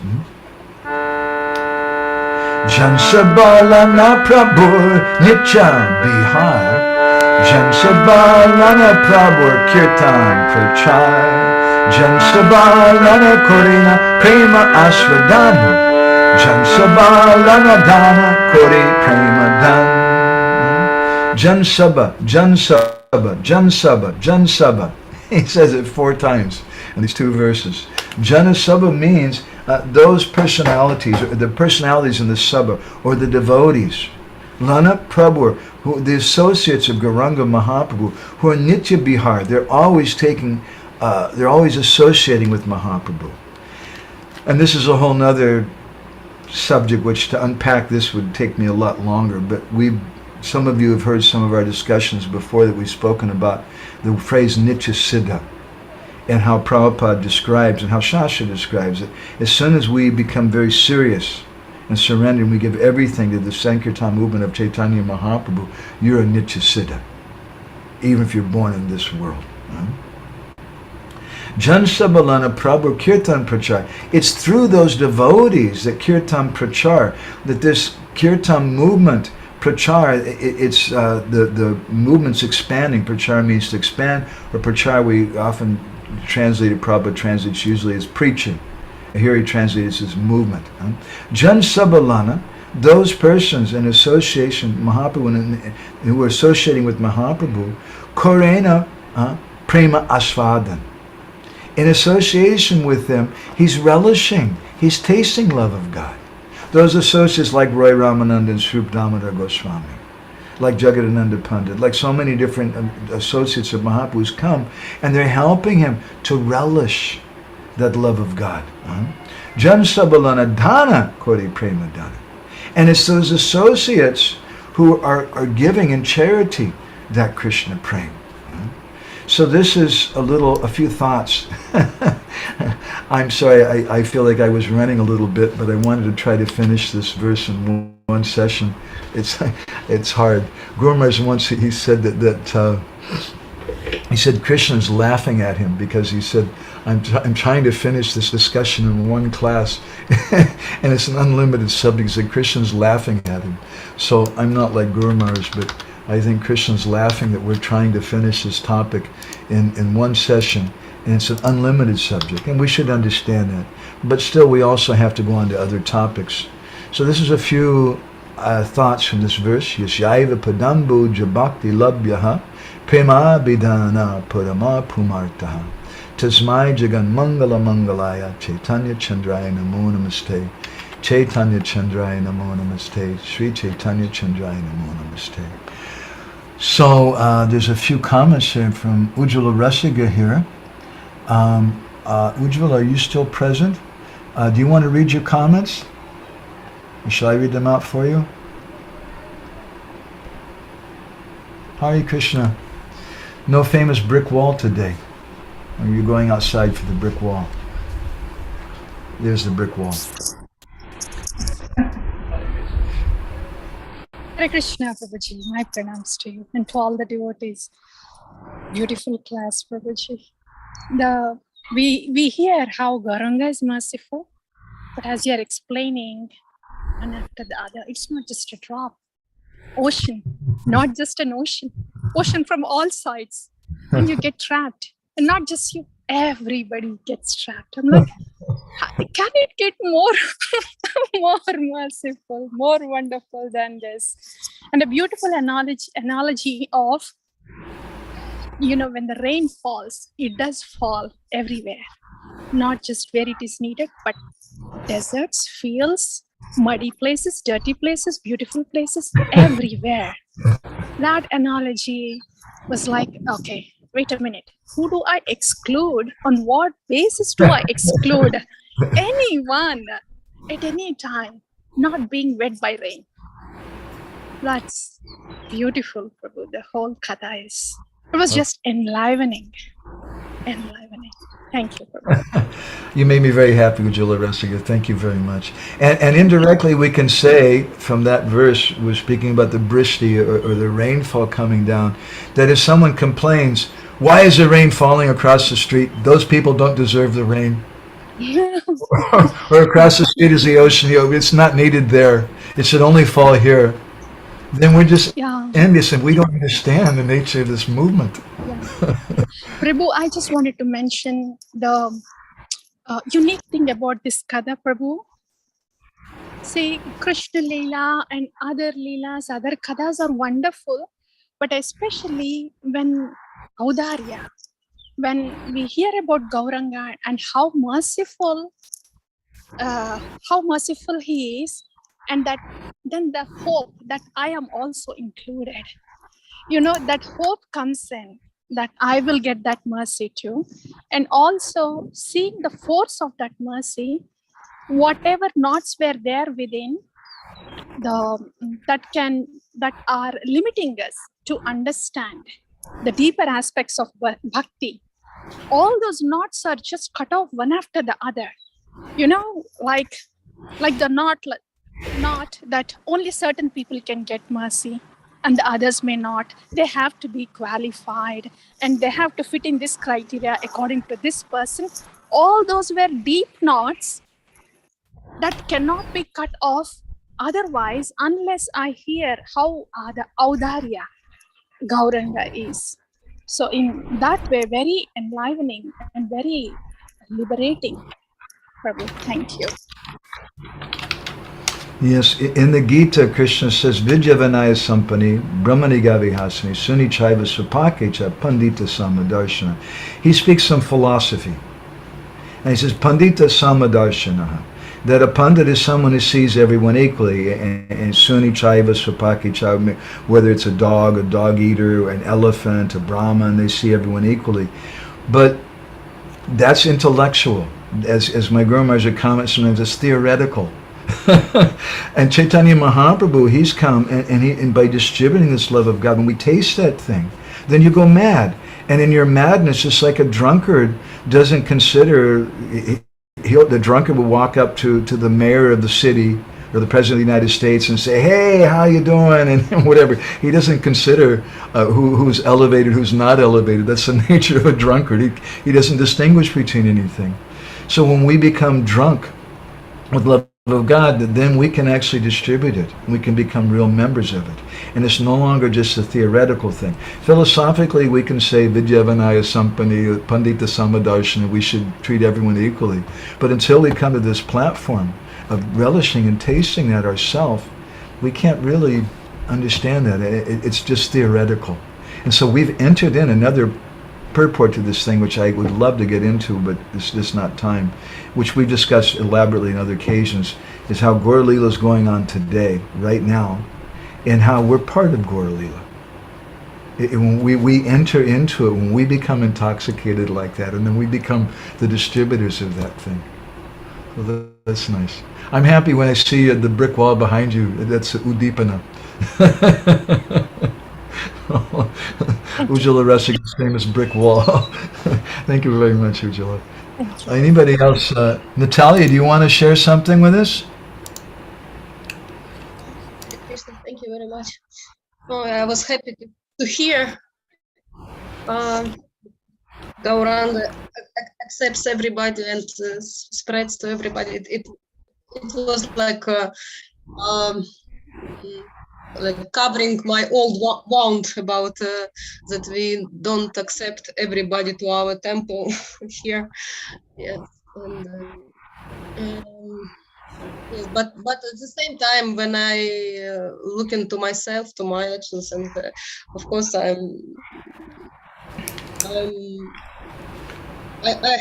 Jansabalana Prabhu Nitya Bihar Jansabalana Prabhu Kirtan Prachar Jansabalana Korina Prema Asvadana Jansabalana Dana Kori Prema Dan Jansaba, Jansaba, Jansaba, Jansaba. He says it 4 times in these 2 verses. Janasabha means those personalities, or the personalities in the Sabha, or the devotees. Lana Prabhu, who the associates of Gauranga Mahaprabhu, who are Nitya Bihar, they're always associating with Mahaprabhu. And this is a whole nother subject, which to unpack this would take me a lot longer, but some of you have heard some of our discussions before that we've spoken about the phrase Nitya Siddha, and how Prabhupada describes and how Shastra describes it. As soon as we become very serious and surrender and we give everything to the Sankirtan movement of Chaitanya Mahaprabhu, you're a Nitya Siddha, even if you're born in this world. Jansabalana Prabhu Kirtan Prachar. It's through those devotees that Kirtan Prachar, that this Kirtan movement, Prachar, it's the movement's expanding. Prachar means to expand, or Prachar we often translate it, Prabhupada translates usually as preaching. Here he translates as movement. Jansabalana, those persons in association, Mahaprabhu, who are associating with Mahaprabhu, Korena Prema Asvadan. In association with them, he's relishing, he's tasting love of God. Those associates like Roy Ramananda and Srup Damodar Goswami, like Jagadananda Pandit, like so many different associates of Mahaprabhu's come, and they're helping him to relish that love of God. Jansabalana Dana Kori Prema Dana. And it's those associates who are giving in charity that Krishna prema. So this is a few thoughts. I'm sorry, I feel like I was running a little bit, but I wanted to try to finish this verse in one session. It's hard. Guru Maharaj once he said that he said Krishna's laughing at him because he said, I'm trying to finish this discussion in one class, and it's an unlimited subject. He said Krishna's laughing at him. So I'm not like Guru Maharaj, but I think Krishna's laughing that we're trying to finish this topic in one session, and it's an unlimited subject, and we should understand that. But still, we also have to go on to other topics. So this is a few thoughts from this verse. Yasyaiva padambuja bhakti labhyah prema bidana padama pumartaha tasmai jagan mangala mangalaya chaitanya chandraya namo namaste chaitanya chandraya namo namaste Sri Chaitanya chandraya namo namaste. So there's a few comments here from Ujjwala Rasiga here. Ujjwala, are you still present? Do you want to read your comments? Or shall I read them out for you? Hare Krishna. No famous brick wall today. Or are you going outside for the brick wall? There's the brick wall. Hare Krishna, Prabhuji. My pranams to you and to all the devotees. Beautiful class, Prabhuji. We hear how Gauranga is merciful, but as you are explaining, one after the other, it's not just a drop. Ocean, not just an ocean. Ocean from all sides. And you get trapped. And not just you, everybody gets trapped. I'm like, can it get more, more merciful, more wonderful than this? And a beautiful analogy of, when the rain falls, it does fall everywhere, not just where it is needed, but deserts, fields, muddy places, dirty places, beautiful places, everywhere. That analogy was like, okay, wait a minute. Who do I exclude? On what basis do I exclude anyone at any time not being wet by rain? That's beautiful, Prabhu. The whole katha it was just enlivening. Thank you, Prabhu. You made me very happy, Ujjwala Rasiga. Thank you very much. And indirectly, we can say from that verse, we're speaking about the brishti or the rainfall coming down, that if someone complains, why is the rain falling across the street? Those people don't deserve the rain. Or across the street is the ocean. It's not needed there. It should only fall here. Then we're just envious and we don't understand the nature of this movement. Prabhu, I just wanted to mention the unique thing about this katha, Prabhu. See, Krishna Leela and other Leelas, other kathas are wonderful, but especially when Audarya, when we hear about Gauranga and how merciful he is, and that then the hope that I am also included. That hope comes in, that I will get that mercy too. And also seeing the force of that mercy, whatever knots were there within, that are limiting us to understand the deeper aspects of bhakti, all those knots are just cut off one after the other. Like the knot that only certain people can get mercy and the others may not. They have to be qualified and they have to fit in this criteria according to this person. All those were deep knots that cannot be cut off otherwise, unless I hear how the Audarya Gauranga is. So in that way, very enlivening and very liberating. Prabhu, thank you. Yes, in the Gita, Krishna says, Vidyavanaya Sampani, Brahmani Gavihasani, Suni Chaiva Supakecha, Pandita Samadarshana. He speaks some philosophy. And he says, Pandita Samadarshana, that a Pandit is someone who sees everyone equally. And Suni Chaiva Supakecha, whether it's a dog eater, an elephant, a Brahman, they see everyone equally. But that's intellectual. As my Guru Maharaj comments sometimes, it's theoretical. And Chaitanya Mahaprabhu, he's come and by distributing this love of God, when we taste that thing, then you go mad. And in your madness, just like a drunkard doesn't consider, the drunkard will walk up to the mayor of the city or the president of the United States and say, hey, how you doing? And whatever. He doesn't consider who's elevated, who's not elevated. That's the nature of a drunkard. He doesn't distinguish between anything. So when we become drunk with love of God, then we can actually distribute it. We can become real members of it. And it's no longer just a theoretical thing. Philosophically, we can say Vidyavanaya Sampani, Pandita Samadarshana, we should treat everyone equally. But until we come to this platform of relishing and tasting that ourselves, we can't really understand that. It's just theoretical. And so we've entered in another purport to this thing, which I would love to get into, but it's just not time, which we've discussed elaborately in other occasions, is how Gaur Leela is going on today, right now, and how we're part of Gaur Leela. When we enter into it, when we become intoxicated like that, and then we become the distributors of that thing. So that's nice. I'm happy when I see the brick wall behind you. That's Udipana. Ujjwala Rasiga's famous brick wall. Thank you very much, Ujjwala. Anybody else? Natalia, do you want to share something with us? Krishna, thank you very much. I was happy to hear Gauranga accepts everybody and spreads to everybody. It was like like covering my old wound about that we don't accept everybody to our temple here. Yes, and yes, but at the same time, when I look into myself, to my actions, and of course I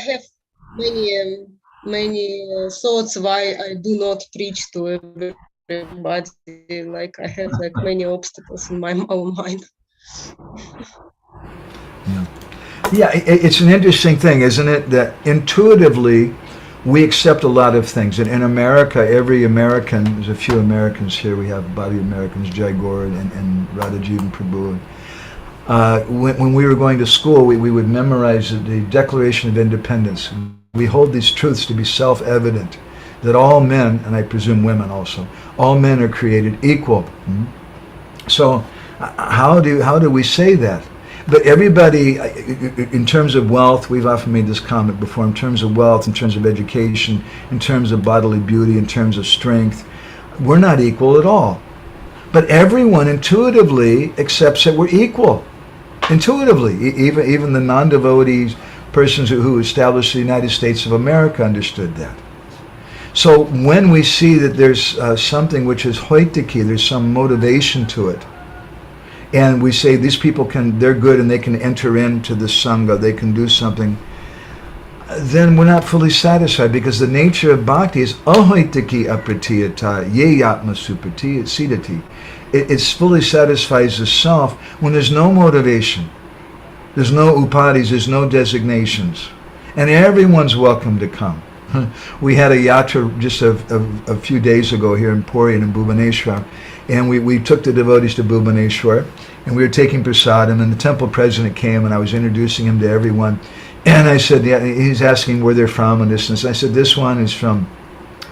have many thoughts why I do not preach to everybody. Like I have like many obstacles in my own mind. Yeah, it's an interesting thing, isn't it? That intuitively we accept a lot of things. And in America, every American, there's a few Americans here. We have Body Americans, Jai Gore and Radhajivan Prabhu. When we were going to school, we would memorize the Declaration of Independence. We hold these truths to be self-evident, that all men, and I presume women also, all men are created equal. So how do we say that? But everybody, in terms of wealth, we've often made this comment before, in terms of wealth, in terms of education, in terms of bodily beauty, in terms of strength, we're not equal at all. But everyone intuitively accepts that we're equal. Intuitively, even the non-devotees, persons who established the United States of America understood that. So when we see that there's something which is hoitiki, there's some motivation to it, and we say these people they're good and they can enter into the Sangha, they can do something, then we're not fully satisfied, because the nature of bhakti is ahoitiki apratiyata ye yatma supratiyati. It fully satisfies the self when there's no motivation, there's no upadhis, there's no designations, and everyone's welcome to come. We had a yatra just a few days ago here in Puri and in Bhubaneswar, and we took the devotees to Bhubaneswar, and we were taking prasadam, and the temple president came, and I was introducing him to everyone, and I said, yeah, he's asking where they're from and this, and I said, this one is from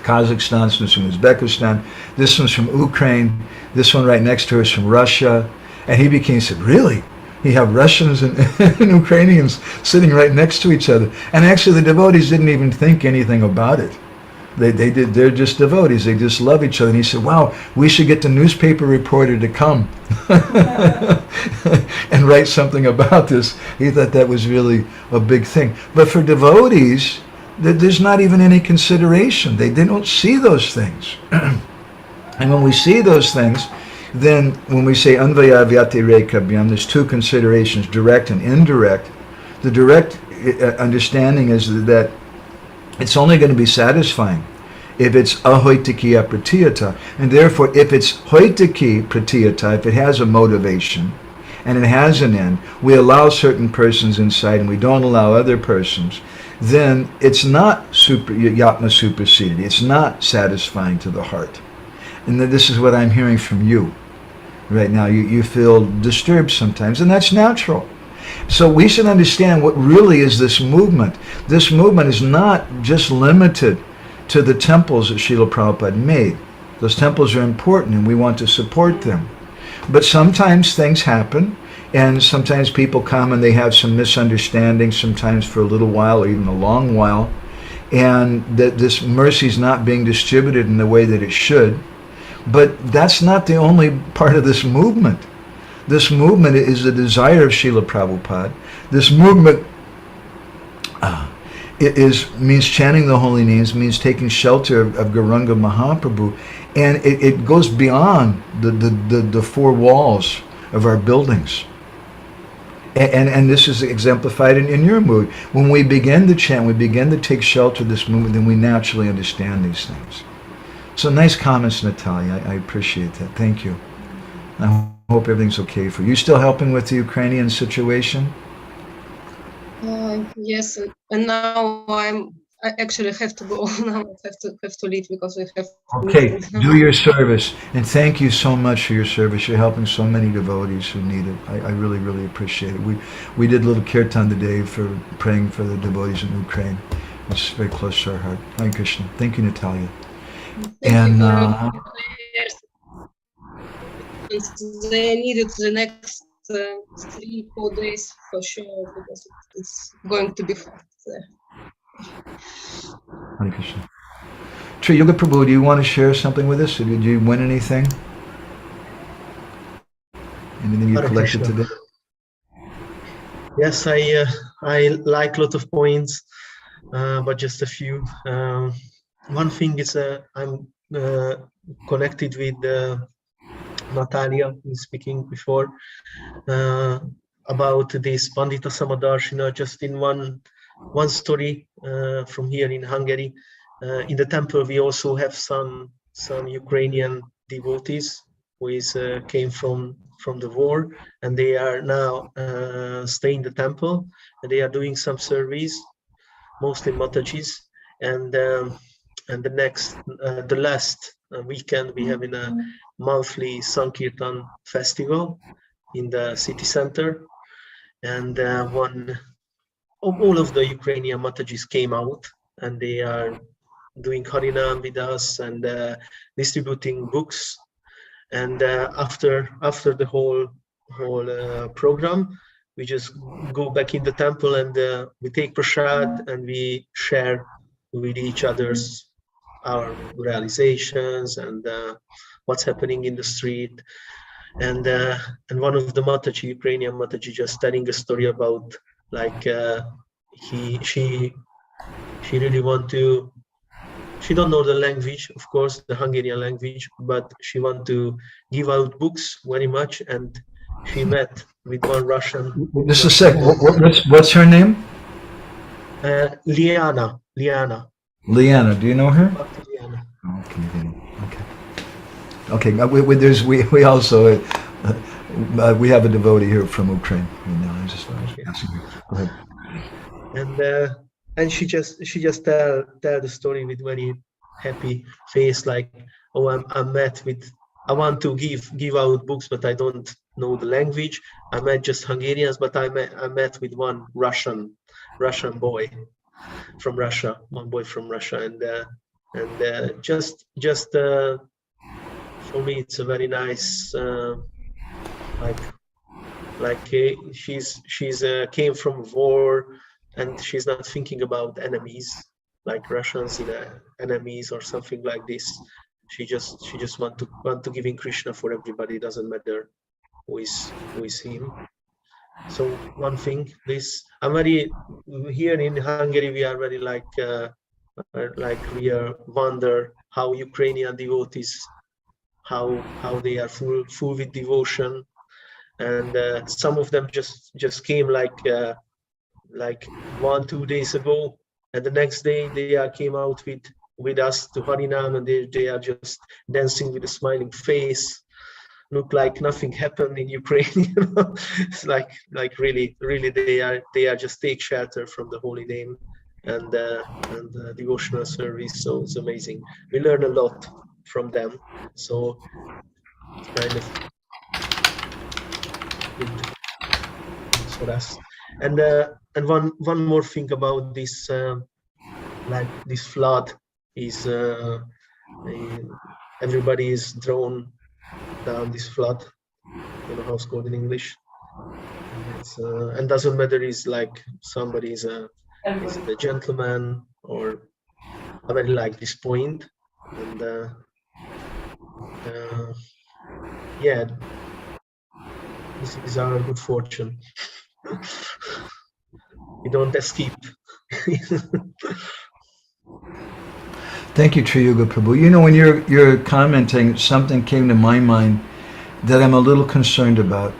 Kazakhstan, this one's from Uzbekistan, this one's from Ukraine, this one right next to her is from Russia. And he said, really? You have Russians and Ukrainians sitting right next to each other. And actually the devotees didn't even think anything about it. They're just devotees. They just love each other. And he said, wow, we should get the newspaper reporter to come and write something about this. He thought that was really a big thing. But for devotees, there's not even any consideration. They don't see those things. And when we see those things, then when we say anvaya vyati rekabhyam, there's two considerations, direct and indirect. The direct understanding is that it's only going to be satisfying if it's ahoitiki apratiyata. And therefore, if it's hoitiki pratiyata, if it has a motivation and it has an end, we allow certain persons inside and we don't allow other persons, then it's not yatma superseded. It's not satisfying to the heart. And this is what I'm hearing from you right now. You feel disturbed sometimes, and that's natural. So we should understand what really is this movement. This movement is not just limited to the temples that Srila Prabhupada made. Those temples are important and we want to support them. But sometimes things happen, and sometimes people come and they have some misunderstandings, sometimes for a little while or even a long while, and that this mercy is not being distributed in the way that it should. But that's not the only part of this movement. This movement is the desire of Srila Prabhupada. This movement means chanting the holy names, means taking shelter of Gauranga Mahaprabhu, and it goes beyond the four walls of our buildings. And this is exemplified in your mood. When we begin to chant, we begin to take shelter of this movement, then we naturally understand these things. So nice comments, Natalia. I appreciate that. Thank you. I hope everything's okay for you. You still helping with the Ukrainian situation? Yes, and now I actually have to go. Now I have to leave because we have. Okay, do your service, and thank you so much for your service. You're helping so many devotees who need it. I really, really appreciate it. We did a little kirtan today for praying for the devotees in Ukraine. It's very close to our heart. Hare Krishna. Thank you, Natalia. And they needed the next 3-4 days for sure, because it's going to be hard there. Hare Krishna. Tri Yoga Prabhu, do you want to share something with us? Did you win anything? Anything you Hare collected Krishna. today? Yes, I like a lot of points, but just a few. One thing is I'm connected with Natalia, who was speaking before, about this Pandita Samadarshina. Just in one story from here in Hungary, in the temple we also have some Ukrainian devotees who came from the war, and they are now staying in the temple, and they are doing some service, mostly Matajis, and the last weekend we have in a monthly Sankirtan festival in the city center, and all of the Ukrainian Matajis came out, and they are doing Harinam with us and distributing books. And after the whole program, we just go back in the temple, and we take prasad, and we share with each other's our realizations and what's happening in the street. And one of the Mataji, Ukrainian Mataji, just telling a story about like she really want to. She don't know the language, of course, the Hungarian language, but she want to give out books very much. And she met with one Russian. Just a sec. What's her name? Liana. Leanna. Do you know her? Liana. Okay. We also we have a devotee here from Ukraine. I was asking her. Go ahead. And she just tell the story with very happy face, like, oh, I want to give out books, but I don't know the language. I met just Hungarians, but I met with one Russian boy from Russia, and just for me it's a very nice she's came from war, and she's not thinking about enemies like Russians in enemies or something like this. She just want to give in Krishna for everybody. Doesn't matter who is him. So one thing, this I'm very here in Hungary. We are very we are wonder how Ukrainian devotees, how they are full with devotion, and some of them just came like 1-2 days ago, and the next day they came out with us to Harinam, and they are just dancing with a smiling face, look like nothing happened in Ukraine. It's like really they are just take shelter from the holy name and devotional service. So it's amazing. We learn a lot from them. So it's kind of good for us. And one more thing about this, this flood is everybody is drawn down this flood. I don't know how it's called in English. And doesn't matter is like somebody is a gentleman or I very like this point. And yeah, this is our good fortune. We don't escape. Thank you, Triyuga Prabhu. You know, when you're commenting, something came to my mind that I'm a little concerned about.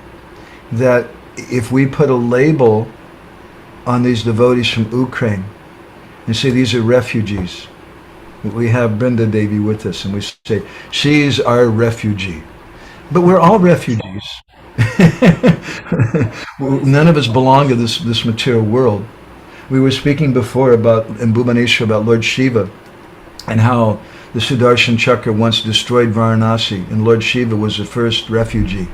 That if we put a label on these devotees from Ukraine and say these are refugees, we have Brinda Devi with us, and we say she's our refugee, but we're all refugees. None of us belong to this material world. We were speaking before in Bhubaneswar about Lord Shiva and how the Sudarshan Chakra once destroyed Varanasi, and Lord Shiva was the first refugee.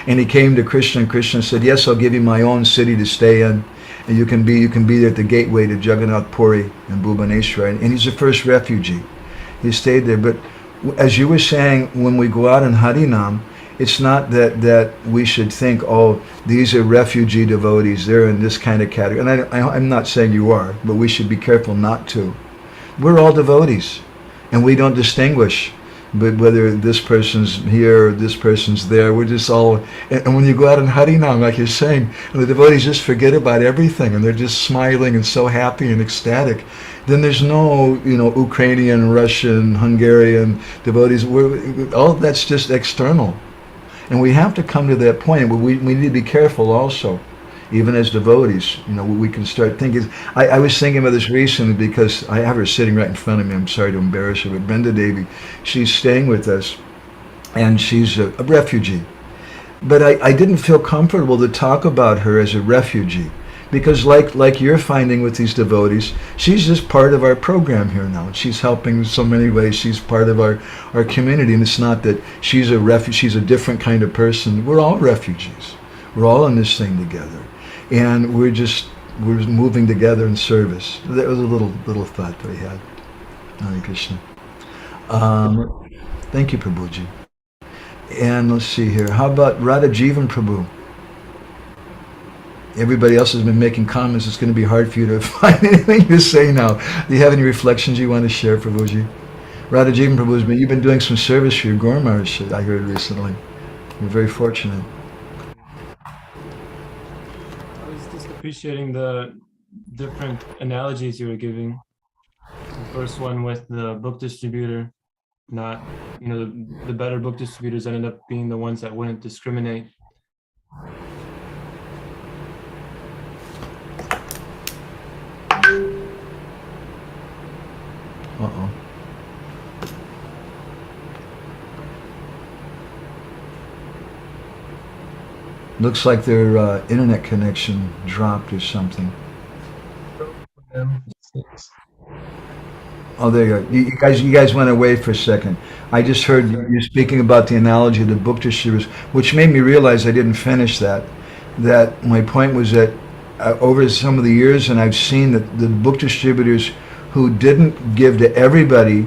And he came to Krishna, and Krishna said, yes, I'll give you my own city to stay in, and you can be there at the gateway to Jagannath Puri and Bhubaneswar. And he's the first refugee. He stayed there. But as you were saying, when we go out in Harinam, it's not that we should think, oh, these are refugee devotees, they're in this kind of category. And I'm not saying you are, but we should be careful not to. We're all devotees, and we don't distinguish but whether this person's here or this person's there, we're just all, and when you go out in Harinam, like you're saying, and the devotees just forget about everything and they're just smiling and so happy and ecstatic, then there's no, Ukrainian, Russian, Hungarian devotees. All that's just external. And we have to come to that point where we need to be careful also, even as devotees. We can start thinking. I was thinking about this recently because I have her sitting right in front of me. I'm sorry to embarrass her, but Brenda Devi, she's staying with us, and she's a refugee. But I didn't feel comfortable to talk about her as a refugee because like you're finding with these devotees, she's just part of our program here now. She's helping in so many ways. She's part of our community, and it's not that she's she's a different kind of person. We're all refugees. We're all in this thing together, and we're moving together in service. That was a little thought that I had. Hare Krishna. Thank you, Prabhuji. And let's see here. How about Radha Jivan Prabhu? Everybody else has been making comments. It's going to be hard for you to find anything to say now. Do you have any reflections you want to share, Prabhuji? Radha Jivan Prabhu, you've been doing some service for your Guru Maharaj, I heard recently. You're very fortunate. I was just appreciating the different analogies you were giving. The first one with the book distributor, not, the better book distributors ended up being the ones that wouldn't discriminate. Uh-oh. Looks like their internet connection dropped or something. Oh, there you go. You guys went away for a second. I just heard you speaking about the analogy of the book distributors, which made me realize I didn't finish that. That my point was that over some of the years, and I've seen that the book distributors who didn't give to everybody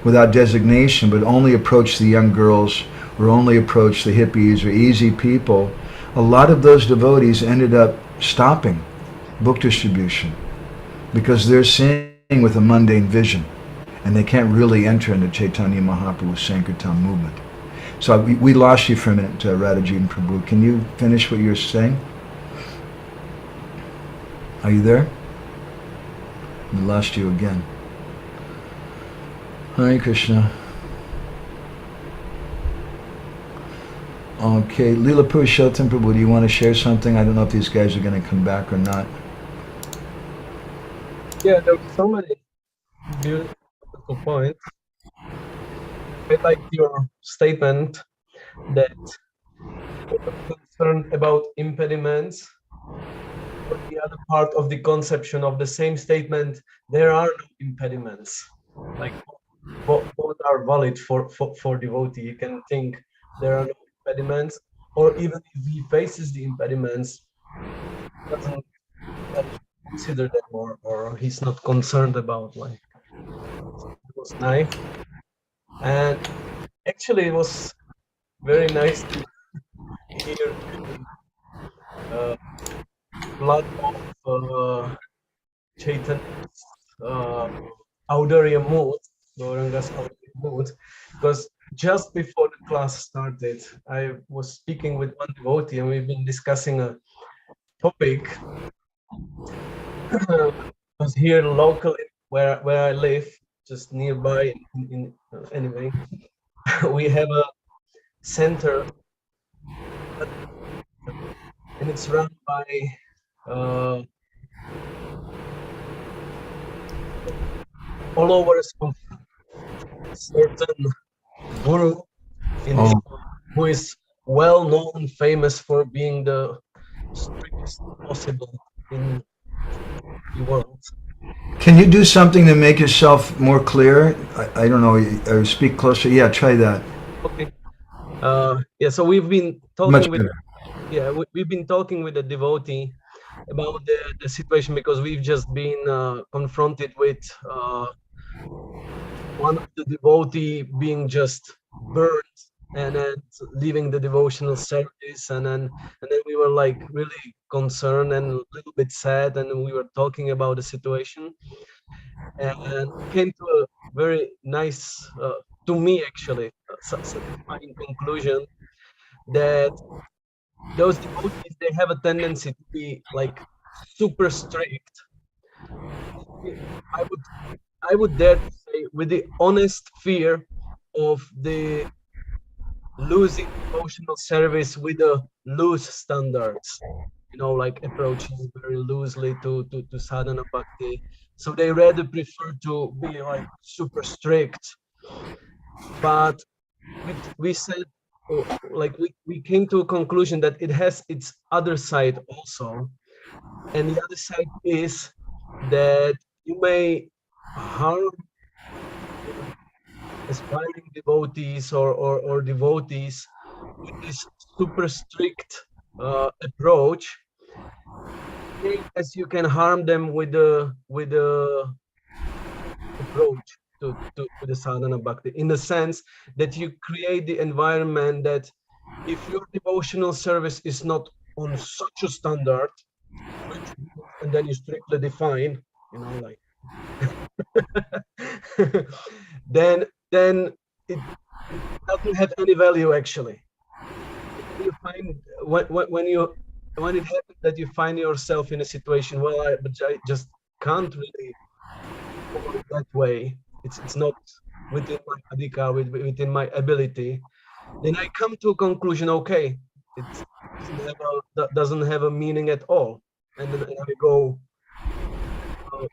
without designation, but only approached the young girls or only approached the hippies or easy people, a lot of those devotees ended up stopping book distribution because they're seeing with a mundane vision, and they can't really enter into Chaitanya Mahaprabhu's Sankirtan movement. So we lost you for a minute, Radhajivan Prabhu. Can you finish what you're saying? Are you there? We lost you again. Hare Krishna. Okay, Leela Purushottam Prabhu, do you want to share something? I don't know if these guys are going to come back or not. Yeah, there were so many beautiful points. I like your statement that we're concerned about impediments. But the other part of the conception of the same statement, there are no impediments. Like both are valid for devotee. You can think there are no impediments, or even if he faces the impediments, doesn't consider them or he's not concerned about. Like, it was nice, and actually it was very nice to hear the blood of Chaitanya's Audariya mood, Gauranga's Audariya mood, because just before the class started, I was speaking with one devotee and we've been discussing a topic. Because here locally, where I live, just nearby, anyway, we have a center, and it's run by followers of certain guru in who is well known, famous for being the strictest possible in the world. Can you do something to make yourself more clear? I don't know, or speak closer. Yeah, try that. Okay. Yeah, so we've been talking Much with better. we've been talking with the devotee about the situation, because we've just been confronted with one of the devotee being just burned and then leaving the devotional service, and then we were like really concerned and a little bit sad, and we were talking about the situation, and we came to a very nice to me actually satisfying conclusion that those devotees, they have a tendency to be like super strict. I would dare to say with the honest fear of the losing devotional service with the loose standards, you know, like approaching very loosely to sadhana bhakti. So they rather prefer to be like super strict. But we said, like we came to a conclusion that it has its other side also. And the other side is that you may harm aspiring devotees or devotees with this super strict approach, same as you can harm them with the approach to the sadhana bhakti, in the sense that you create the environment that if your devotional service is not on such a standard, and then you strictly define, you know, like then it doesn't have any value actually. You find when it happens that you find yourself in a situation, well, I just can't really follow it that way. It's not within my adhika, within my ability. Then I come to a conclusion. Okay, it doesn't have a meaning at all, and then I go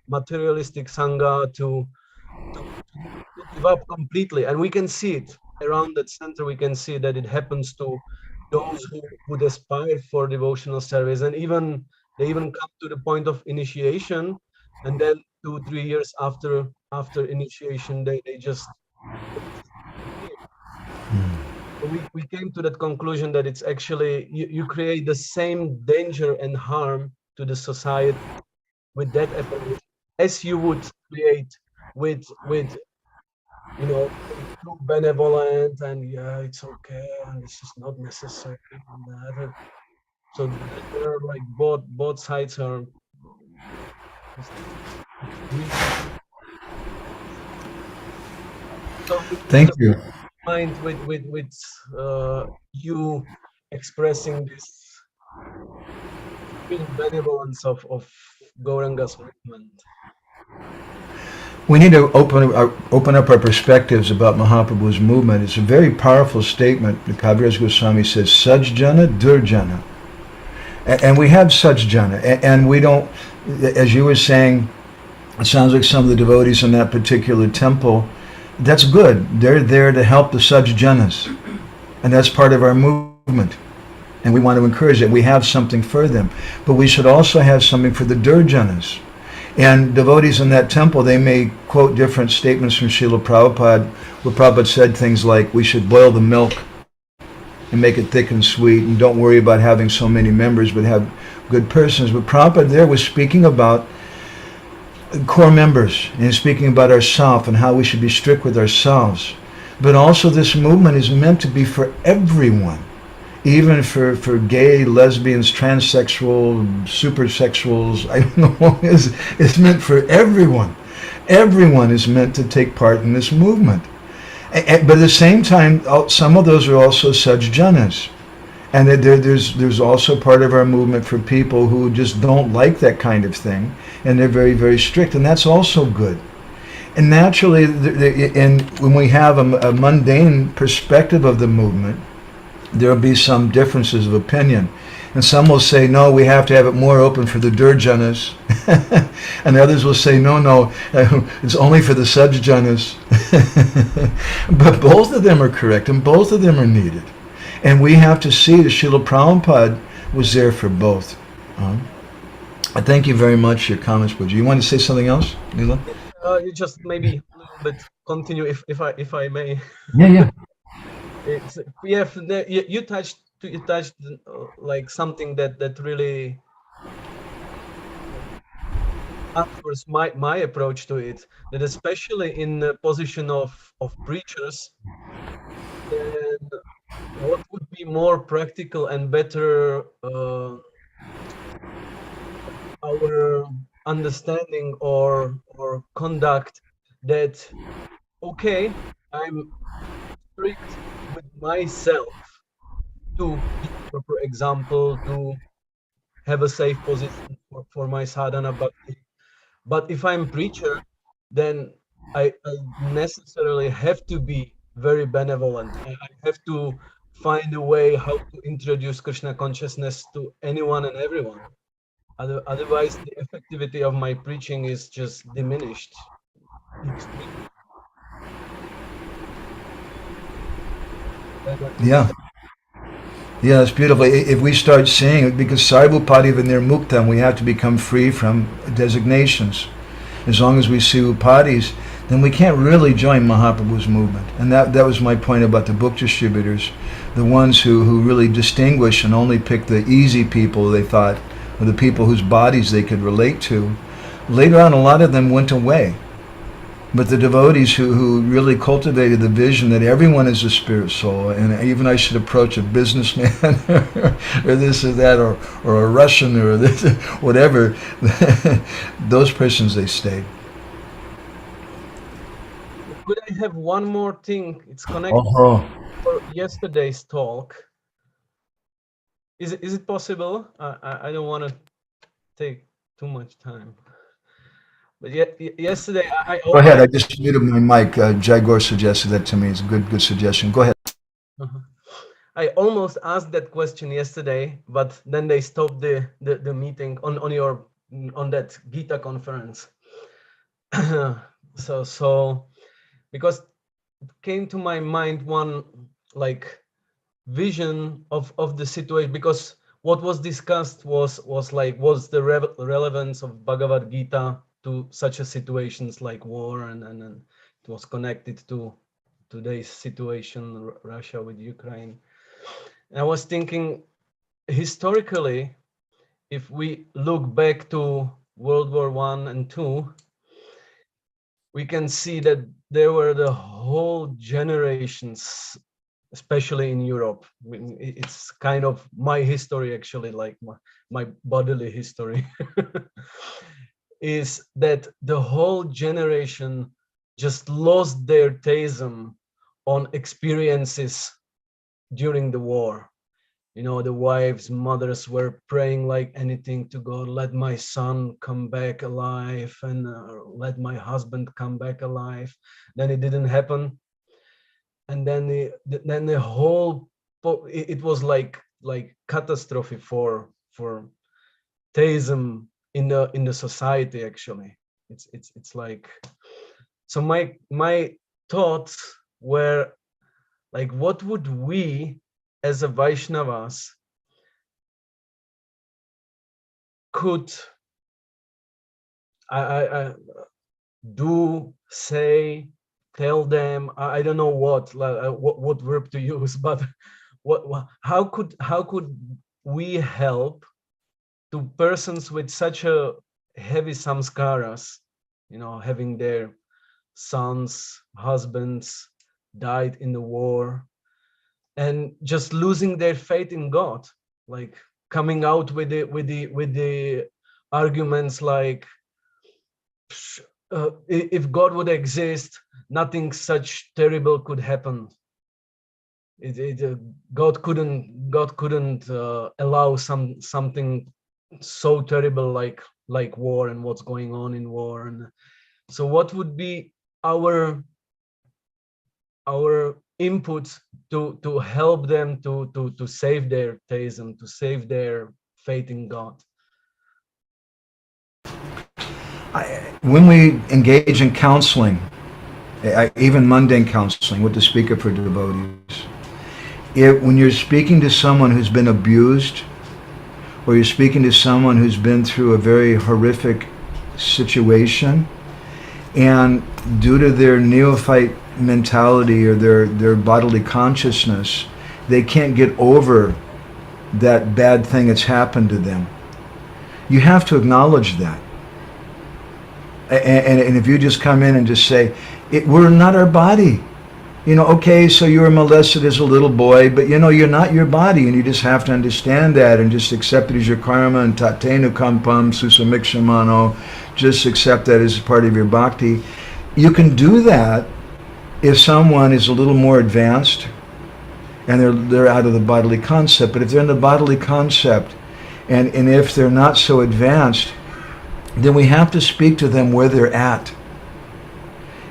materialistic sangha to give up completely. And we can see it around that center. We can see that it happens to those who would aspire for devotional service, and they even come to the point of initiation, and then 2-3 years after initiation they just we came to that conclusion that it's actually you create the same danger and harm to the society with that approach as you would create with you know, too benevolent and yeah, it's okay and this is not necessary and that. So there are like both sides are. So Thank you. mind with you expressing this benevolence of Gauranga's movement. We need to open up our perspectives about Mahaprabhu's movement. It's a very powerful statement. The Kaviraj Goswami says, Sajjana Durjana. And we have Sajjana. And we don't, as you were saying, it sounds like some of the devotees in that particular temple, that's good. They're there to help the Sajjanas. And that's part of our movement. And we want to encourage it. We have something for them. But we should also have something for the Durjanas. And devotees in that temple, they may quote different statements from Srila Prabhupada, where Prabhupada said things like, we should boil the milk and make it thick and sweet, and don't worry about having so many members, but have good persons. But Prabhupada there was speaking about core members, and speaking about ourselves and how we should be strict with ourselves. But also this movement is meant to be for everyone. Even for gay, lesbians, transsexual, supersexuals, I don't know, it's meant for everyone. Everyone is meant to take part in this movement. But at the same time, some of those are also sajjanas. And there's also part of our movement for people who just don't like that kind of thing, and they're very, very strict, and that's also good. And naturally, when we have a mundane perspective of the movement, there will be some differences of opinion. And some will say, no, we have to have it more open for the Durjanas. And others will say, no, it's only for the Sajjanas. But both of them are correct, and both of them are needed. And we have to see that Srila Prabhupada was there for both. I thank you very much for your comments, Puja. You want to say something else, Neela? You just maybe a little bit continue, if I may. Yeah. You touched like something that really answers my approach to it. That especially in the position of preachers, then what would be more practical and better our understanding or conduct that, okay, I'm strict with myself to give proper example, to have a safe position for my sadhana bhakti. But if I'm preacher, then I necessarily have to be very benevolent. I have to find a way how to introduce Krishna consciousness to anyone and everyone. Otherwise, the effectivity of my preaching is just diminished extremely. Yeah. Yeah, it's beautiful. If we start seeing it, because Sarvupati Nirmuktam, we have to become free from designations. As long as we see upadis, then we can't really join Mahaprabhu's movement. And that was my point about the book distributors, the ones who really distinguish and only pick the easy people they thought, or the people whose bodies they could relate to. Later on, a lot of them went away. But the devotees who really cultivated the vision that everyone is a spirit soul, and even I should approach a businessman or this or that, or a Russian or this, whatever, those persons, they stayed. Could I have one more thing? It's connected to yesterday's talk. Is it possible? I don't want to take too much time. But yesterday, Go ahead. I just muted my mic. Jaigor suggested that to me. It's a good suggestion. Go ahead. I almost asked that question yesterday, but then they stopped the meeting on that Gita conference. so because it came to my mind one like vision of the situation, because what was discussed was the relevance of Bhagavad Gita to such a situations like war, and it was connected to today's situation, Russia with Ukraine. And I was thinking, historically, if we look back to World War I and II, we can see that there were the whole generations, especially in Europe. It's kind of my history, actually, like my bodily history, is that the whole generation just lost their theism on experiences during the war. You know, the wives, mothers were praying like anything to God, let my son come back alive, and let my husband come back alive. Then it didn't happen. And then the whole, it was like catastrophe for theism in the society, actually. It's like, so my thoughts were like, what would we as a Vaishnavas could I do, say, tell them, I don't know what verb to use, but how could we help to persons with such a heavy samskaras, you know, having their sons, husbands died in the war, and just losing their faith in God, like coming out with the arguments like, if God would exist, nothing such terrible could happen. God couldn't allow something so terrible like war and what's going on in war. And so what would be our input to help them to save their theism, to save their faith in God? When we engage in counseling, even mundane counseling with the speaker for devotees, when you're speaking to someone who's been abused, or you're speaking to someone who's been through a very horrific situation, and due to their neophyte mentality or their bodily consciousness, they can't get over that bad thing that's happened to them, you have to acknowledge that. And if you just come in and just say, we're not our body. You know, okay, so you were molested as a little boy, but you know, you're not your body, and you just have to understand that and just accept it as your karma, and tatenu kampam susamikshamano, just accept that as part of your bhakti. You can do that, if someone is a little more advanced and they're out of the bodily concept. But if they're in the bodily concept, and if they're not so advanced, then we have to speak to them where they're at.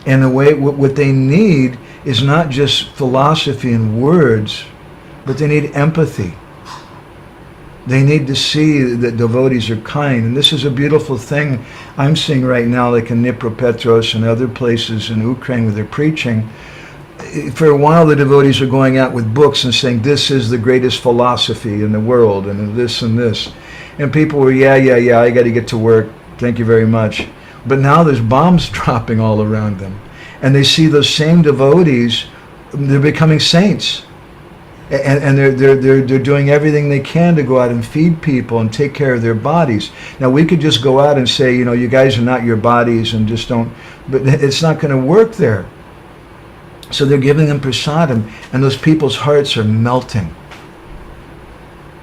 And the way what they need is not just philosophy and words, but they need empathy. They need to see that devotees are kind. And this is a beautiful thing I'm seeing right now, like in Dnipropetrovsk and other places in Ukraine where they're preaching. For a while, the devotees are going out with books and saying, this is the greatest philosophy in the world, and this and this. And people were, yeah, I got to get to work. Thank you very much. But now there's bombs dropping all around them. And they see those same devotees, they're becoming saints. And they're doing everything they can to go out and feed people and take care of their bodies. Now we could just go out and say, you know, you guys are not your bodies and just don't, but it's not going to work there. So they're giving them prasadam, and those people's hearts are melting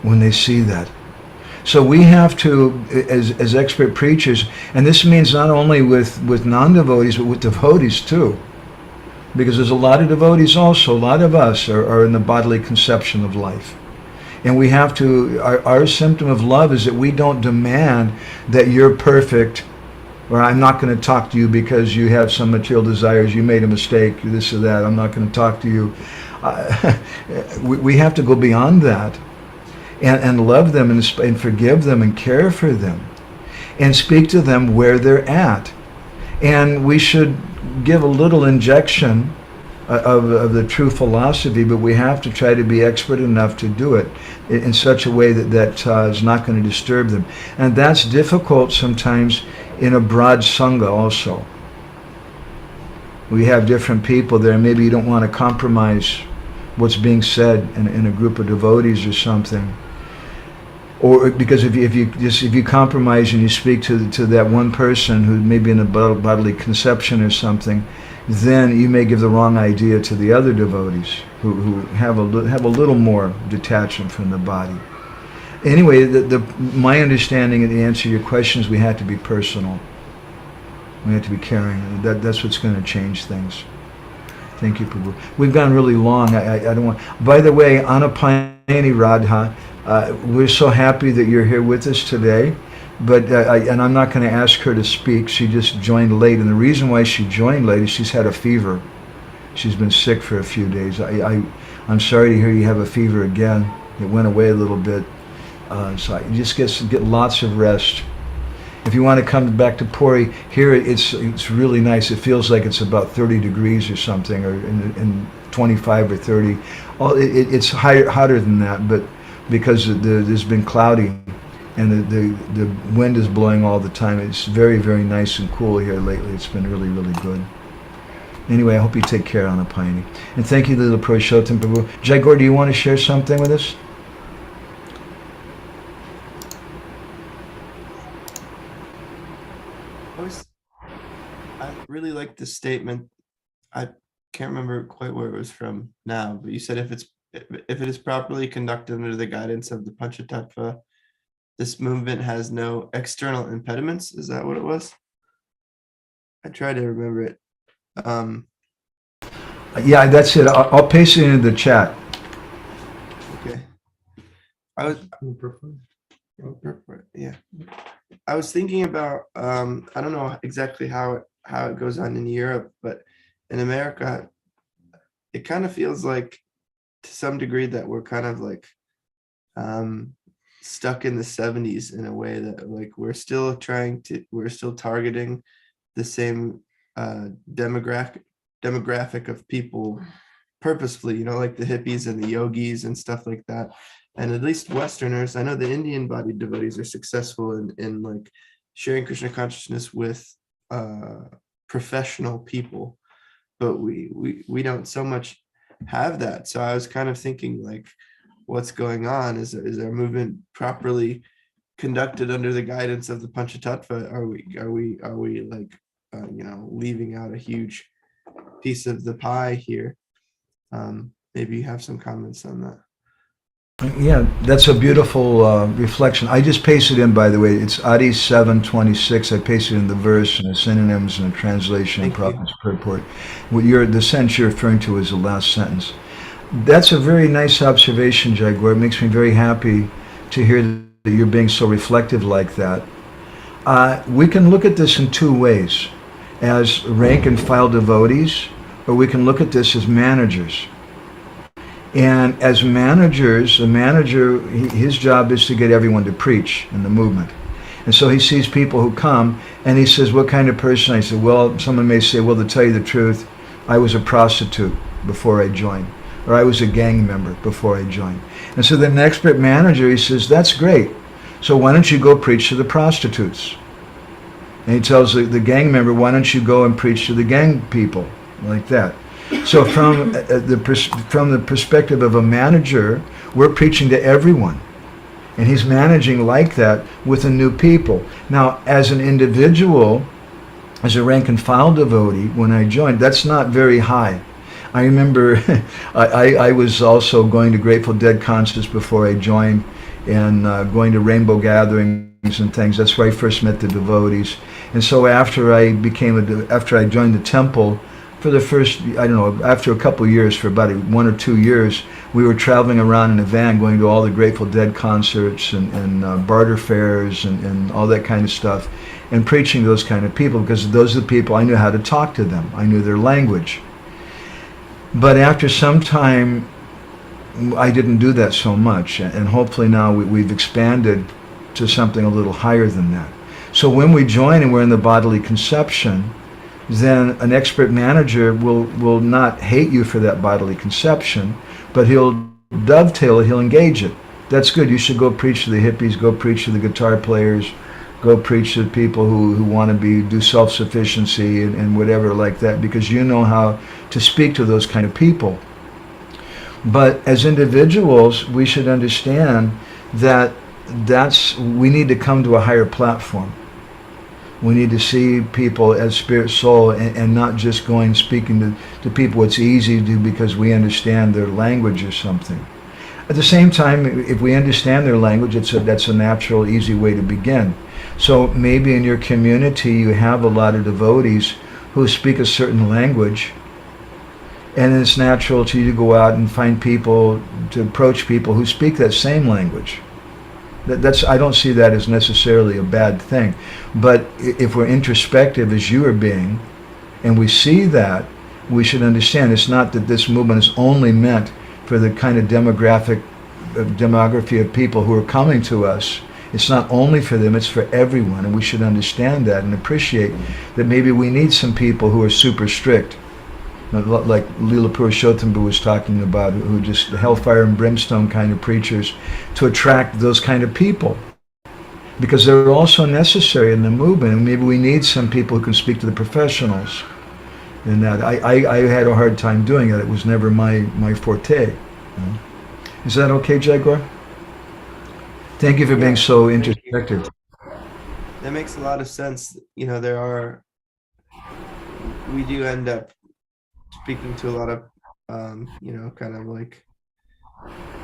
when they see that. So we have to, as expert preachers, and this means not only with non-devotees, but with devotees too. Because there's a lot of devotees also, a lot of us are in the bodily conception of life. And we have to, our symptom of love is that we don't demand that you're perfect, or I'm not going to talk to you because you have some material desires, you made a mistake, this or that, I'm not going to talk to you. We have to go beyond that and love them and forgive them and care for them and speak to them where they're at. And we should give a little injection of the true philosophy, but we have to try to be expert enough to do it in such a way that is not going to disturb them. And that's difficult sometimes in a broad sangha also. We have different people there, maybe you don't want to compromise what's being said in a group of devotees or something. Or because if you compromise and you speak to that one person who may be in a bodily conception or something, then you may give the wrong idea to the other devotees who have a little more detachment from the body. Anyway, my understanding and the answer to your question is we have to be personal. We have to be caring. That's what's going to change things. Thank you, Prabhu. We've gone really long. I don't want. By the way, Anapayani Radha, we're so happy that you're here with us today. But and I'm not going to ask her to speak. She just joined late, and the reason why she joined late is she's had a fever. She's been sick for a few days. I'm sorry to hear you have a fever again. It went away a little bit, so you just get lots of rest. If you want to come back to Puri, here it's really nice. It feels like it's about 30 degrees or something, or in 25 or 30. It's hotter than that, but because there's been cloudy and the wind is blowing all the time, it's very, very nice and cool here lately. It's been really, really good. Anyway, I hope you take care, Anapayani. And thank you, little Purushottam Prabhu. Jaigor, do you want to share something with us? I really like the statement. I can't remember quite where it was from now, but you said if it is properly conducted under the guidance of the Panchatattva, this movement has no external impediments. Is that what it was? I try to remember it. Yeah, that's it. I'll paste it into the chat. Okay. Yeah. I was thinking about I don't know exactly how it goes on in Europe, but in America, it kind of feels like to some degree that we're kind of like stuck in the 70s in a way that like we're still targeting the same demographic of people purposefully, like the hippies and the yogis and stuff like that. And at least Westerners, I know the Indian bodied devotees are successful in like sharing Krishna consciousness with professional people, but we don't so much have that. So I was kind of thinking like, what's going on? Is our movement properly conducted under the guidance of the Panchatattva? Are we like leaving out a huge piece of the pie here? Maybe you have some comments on that. Yeah, that's a beautiful reflection. I just pasted in, by the way, it's Adi 7:26. I pasted in the verse and the synonyms and the translation and Thank you. prophet's purport. The sentence you're referring to is the last sentence. That's a very nice observation, Jaguar. It makes me very happy to hear that you're being so reflective like that. We can look at this in two ways, as rank and file devotees, or we can look at this as managers. And as managers, a manager, his job is to get everyone to preach in the movement. And so he sees people who come and he says, what kind of person? I said, well, someone may say, well, to tell you the truth, I was a prostitute before I joined, or I was a gang member before I joined. And so the expert manager, he says, that's great. So why don't you go preach to the prostitutes? And he tells the gang member, why don't you go and preach to the gang people? Like that. So from the perspective of a manager, we're preaching to everyone. And he's managing like that with the new people. Now, as an individual, as a rank and file devotee, when I joined, that's not very high. I remember I was also going to Grateful Dead concerts before I joined, and going to rainbow gatherings and things. That's where I first met the devotees. And so after I joined the temple, for the first, I don't know, after a couple of years, for about 1 or 2 years, we were traveling around in a van going to all the Grateful Dead concerts and barter fairs and all that kind of stuff, and preaching to those kind of people, because those are the people I knew how to talk to them. I knew their language. But after some time, I didn't do that so much, and hopefully now we've expanded to something a little higher than that. So when we join and we're in the bodily conception, then an expert manager will not hate you for that bodily conception, but he'll dovetail it, he'll engage it. That's good. You should go preach to the hippies, go preach to the guitar players, go preach to the people who want to do self-sufficiency and whatever like that, because you know how to speak to those kind of people. But as individuals, we should understand that we need to come to a higher platform. We need to see people as spirit soul and not just going speaking to people what's easy to do because we understand their language or something. At the same time, if we understand their language, that's a natural, easy way to begin. So maybe in your community you have a lot of devotees who speak a certain language, and it's natural to you to go out and find people, to approach people who speak that same language. I don't see that as necessarily a bad thing. But if we're introspective as you are being, and we see that, we should understand it's not that this movement is only meant for the kind of demography of people who are coming to us. It's not only for them, it's for everyone. And we should understand that and appreciate that maybe we need some people who are super strict, like Leela Purushottam was talking about, who just hellfire and brimstone kind of preachers, to attract those kind of people, because they're also necessary in the movement. And maybe we need some people who can speak to the professionals. And that I had a hard time doing it. It was never my forte. Is that okay, Jaguar? Thank you for being so introspective. That makes a lot of sense. You know, we do end up speaking to a lot of, kind of like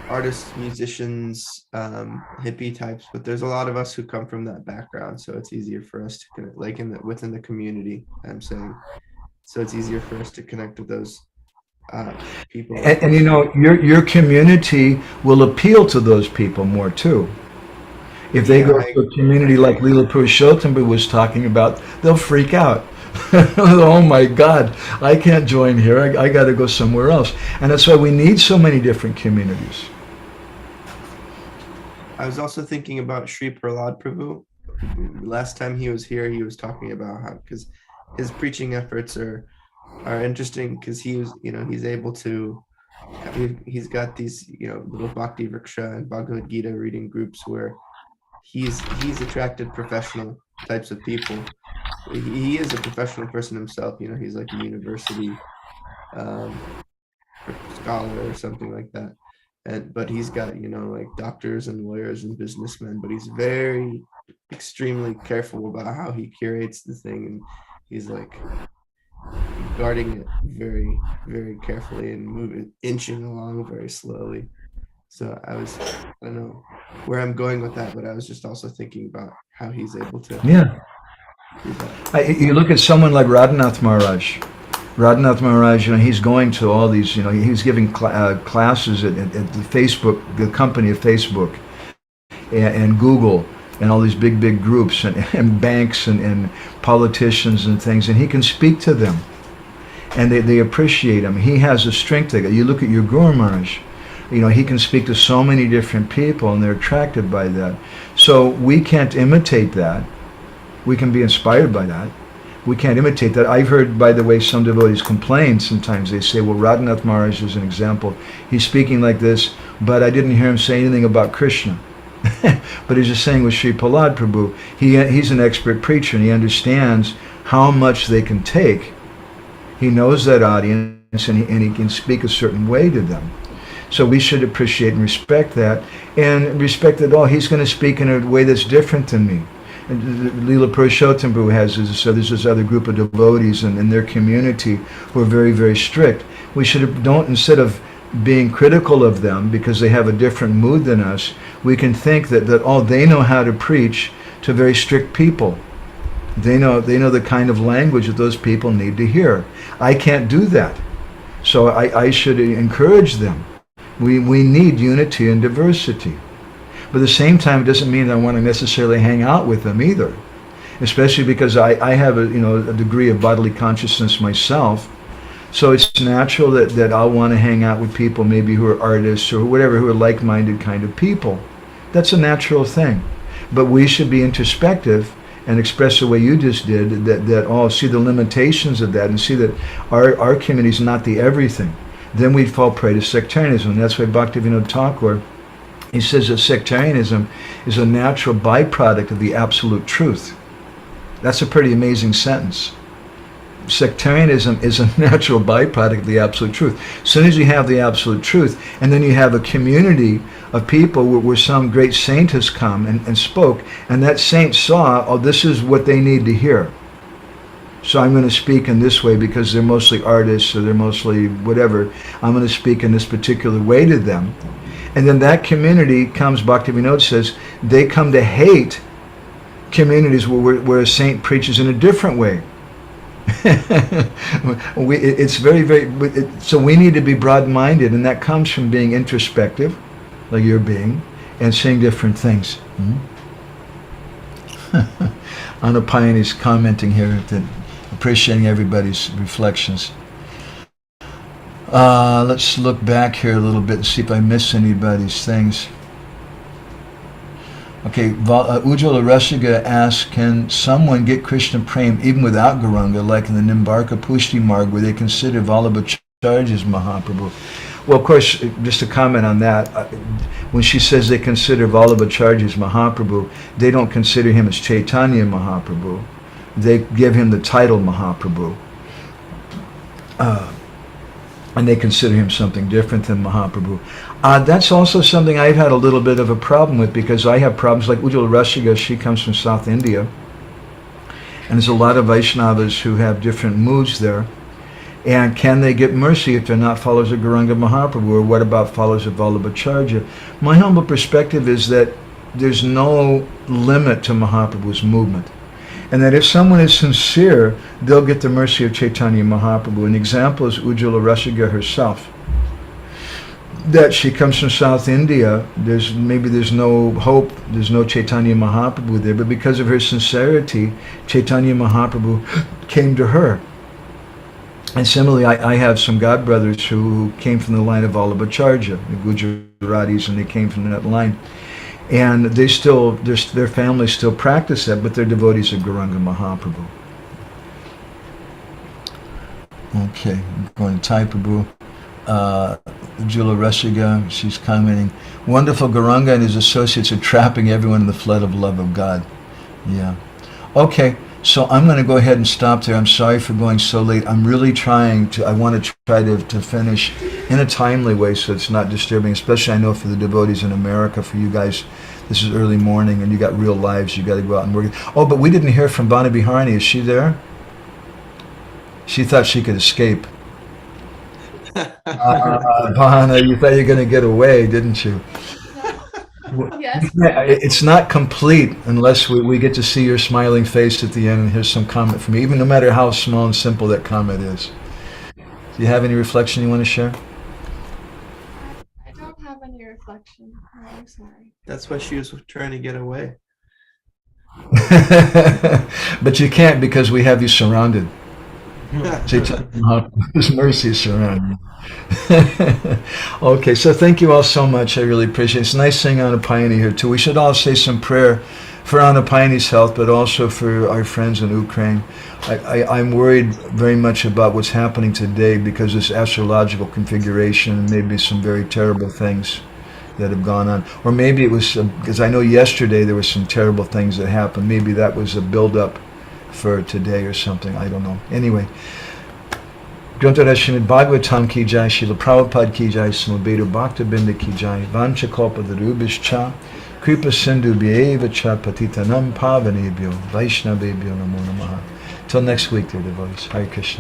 artists, musicians, hippie types, but there's a lot of us who come from that background, so it's easier for us to connect, like within the community, I'm saying. So it's easier for us to connect with those people. And you know, your community will appeal to those people more too. If they go to a community like Leela Purushottam was talking about, they'll freak out. Oh my God, I can't join here. I got to go somewhere else. And that's why we need so many different communities. I was also thinking about Sri Prahlad Prabhu. Last time he was here, he was talking about how, because his preaching efforts are interesting, because he's able to, he's got these, little Bhakti Vriksha and Bhagavad Gita reading groups where he's attracted professional types of people. He is a professional person himself. He's like a university scholar or something like that. But he's got, like doctors and lawyers and businessmen, but he's very extremely careful about how he curates the thing, and he's like guarding it very, very carefully and inching along very slowly. So I don't know where I'm going with that, but I was just also thinking about how he's able to Yeah. do that. You look at someone like Radhanath Maharaj. Radhanath Maharaj, he's going to all these, he's giving classes at the Facebook, the company of Facebook and Google and all these big groups and banks and politicians and things, and he can speak to them. And they appreciate him. He has a strength. You look at your Guru Maharaj, he can speak to so many different people and they're attracted by that. So we can't imitate that. We can be inspired by that. We can't imitate that. I've heard, by the way, some devotees complain sometimes. They say, well, Radhanath Maharaj is an example. He's speaking like this, but I didn't hear him say anything about Krishna. But he's just saying with Sri Prahlad Prabhu, he's an expert preacher and he understands how much they can take. He knows that audience and he can speak a certain way to them. So we should appreciate and respect that, and respect that, he's going to speak in a way that's different than me. And Leela Purushottam Prabhu has this, so there's this other group of devotees in their community who are very, very strict. We instead of being critical of them because they have a different mood than us, we can think that they know how to preach to very strict people. They know the kind of language that those people need to hear. I can't do that. So I should encourage them. We need unity and diversity. But at the same time, it doesn't mean I want to necessarily hang out with them either. Especially because I have a degree of bodily consciousness myself. So it's natural that I'll want to hang out with people maybe who are artists or whatever, who are like-minded kind of people. That's a natural thing. But we should be introspective and express the way you just did, that see the limitations of that and see that our community is not the everything. Then we'd fall prey to sectarianism. That's why Bhaktivinoda Thakur, he says that sectarianism is a natural byproduct of the absolute truth. That's a pretty amazing sentence. Sectarianism is a natural byproduct of the absolute truth. As soon as you have the absolute truth, and then you have a community of people where some great saint has come and spoke, and that saint saw, this is what they need to hear. So I'm going to speak in this way because they're mostly artists or they're mostly whatever. I'm going to speak in this particular way to them. And then that community comes, Bhaktivinoda says, they come to hate communities where a saint preaches in a different way. It's very, very, so we need to be broad-minded, and that comes from being introspective, like you're being, and saying different things. Anupayani is commenting here, that appreciating everybody's reflections. Let's look back here a little bit and see if I miss anybody's things. Okay, Ujjwala Rasiga asks, can someone get Krishna Prem even without Gauranga, like in the Nimbarka Pushti Marg, where they consider Vallabhacharya as Mahaprabhu? Well, of course, just to comment on that, when she says they consider Vallabhacharya as Mahaprabhu, they don't consider him as Chaitanya Mahaprabhu. They give him the title Mahaprabhu. And they consider him something different than Mahaprabhu. That's also something I've had a little bit of a problem with, because I have problems like Ujjwala Rasiga. She comes from South India, and there's a lot of Vaishnavas who have different moods there. And can they get mercy if they're not followers of Gauranga Mahaprabhu? Or what about followers of Vallabhacharya? My humble perspective is that there's no limit to Mahaprabhu's movement, and that if someone is sincere, they'll get the mercy of Chaitanya Mahaprabhu. An example is Ujjwala Rasiga herself. That she comes from South India, there's no hope, there's no Chaitanya Mahaprabhu there, but because of her sincerity, Chaitanya Mahaprabhu came to her. And similarly, I have some godbrothers who came from the line of Vallabhacharya, the Gujaratis, and they came from that line. And they still, their families still practice that, but they're devotees of Gauranga Mahaprabhu. Okay, I'm going to Thai Prabhu. Ujjwala Rasiga, she's commenting, wonderful Gauranga and his associates are trapping everyone in the flood of love of God. Yeah. Okay, so I'm going to go ahead and stop there. I'm sorry for going so late. I'm really I want to try to finish in a timely way so it's not disturbing, especially I know for the devotees in America, for you guys, this is early morning and you got real lives, you got to go out and work. Oh, but we didn't hear from Bhani Biharani. Is she there? She thought she could escape. Bhana, you thought you were going to get away, didn't you? Yes. It's not complete unless we get to see your smiling face at the end and here's some comment from you, even no matter how small and simple that comment is. Do you have any reflection you want to share? I don't have any reflection. No, I'm sorry. That's why she was trying to get away. But you can't because we have you surrounded. His mercy is surrounding you. Okay, so thank you all so much. I really appreciate it. It's nice seeing Anupayani here too. We should all say some prayer for Anupayani's health, but also for our friends in Ukraine. I'm worried very much about what's happening today because this astrological configuration, maybe some very terrible things that have gone on. Or maybe it was, because I know yesterday there were some terrible things that happened. Maybe that was a build-up for today or something. I don't know. Anyway, Grunta Srimad Bhagavatam ki jai, Srila Prabhupada ki jai, Samabheda Bhakta Binda ki jai, Vancha Kalpa Darubhishcha, Kripa Sindhu Bhyeva cha Patitanam Pavanebhyo, Vaishnavebhyo Namo Namaha. Till next week, dear devotees. Hare Krishna.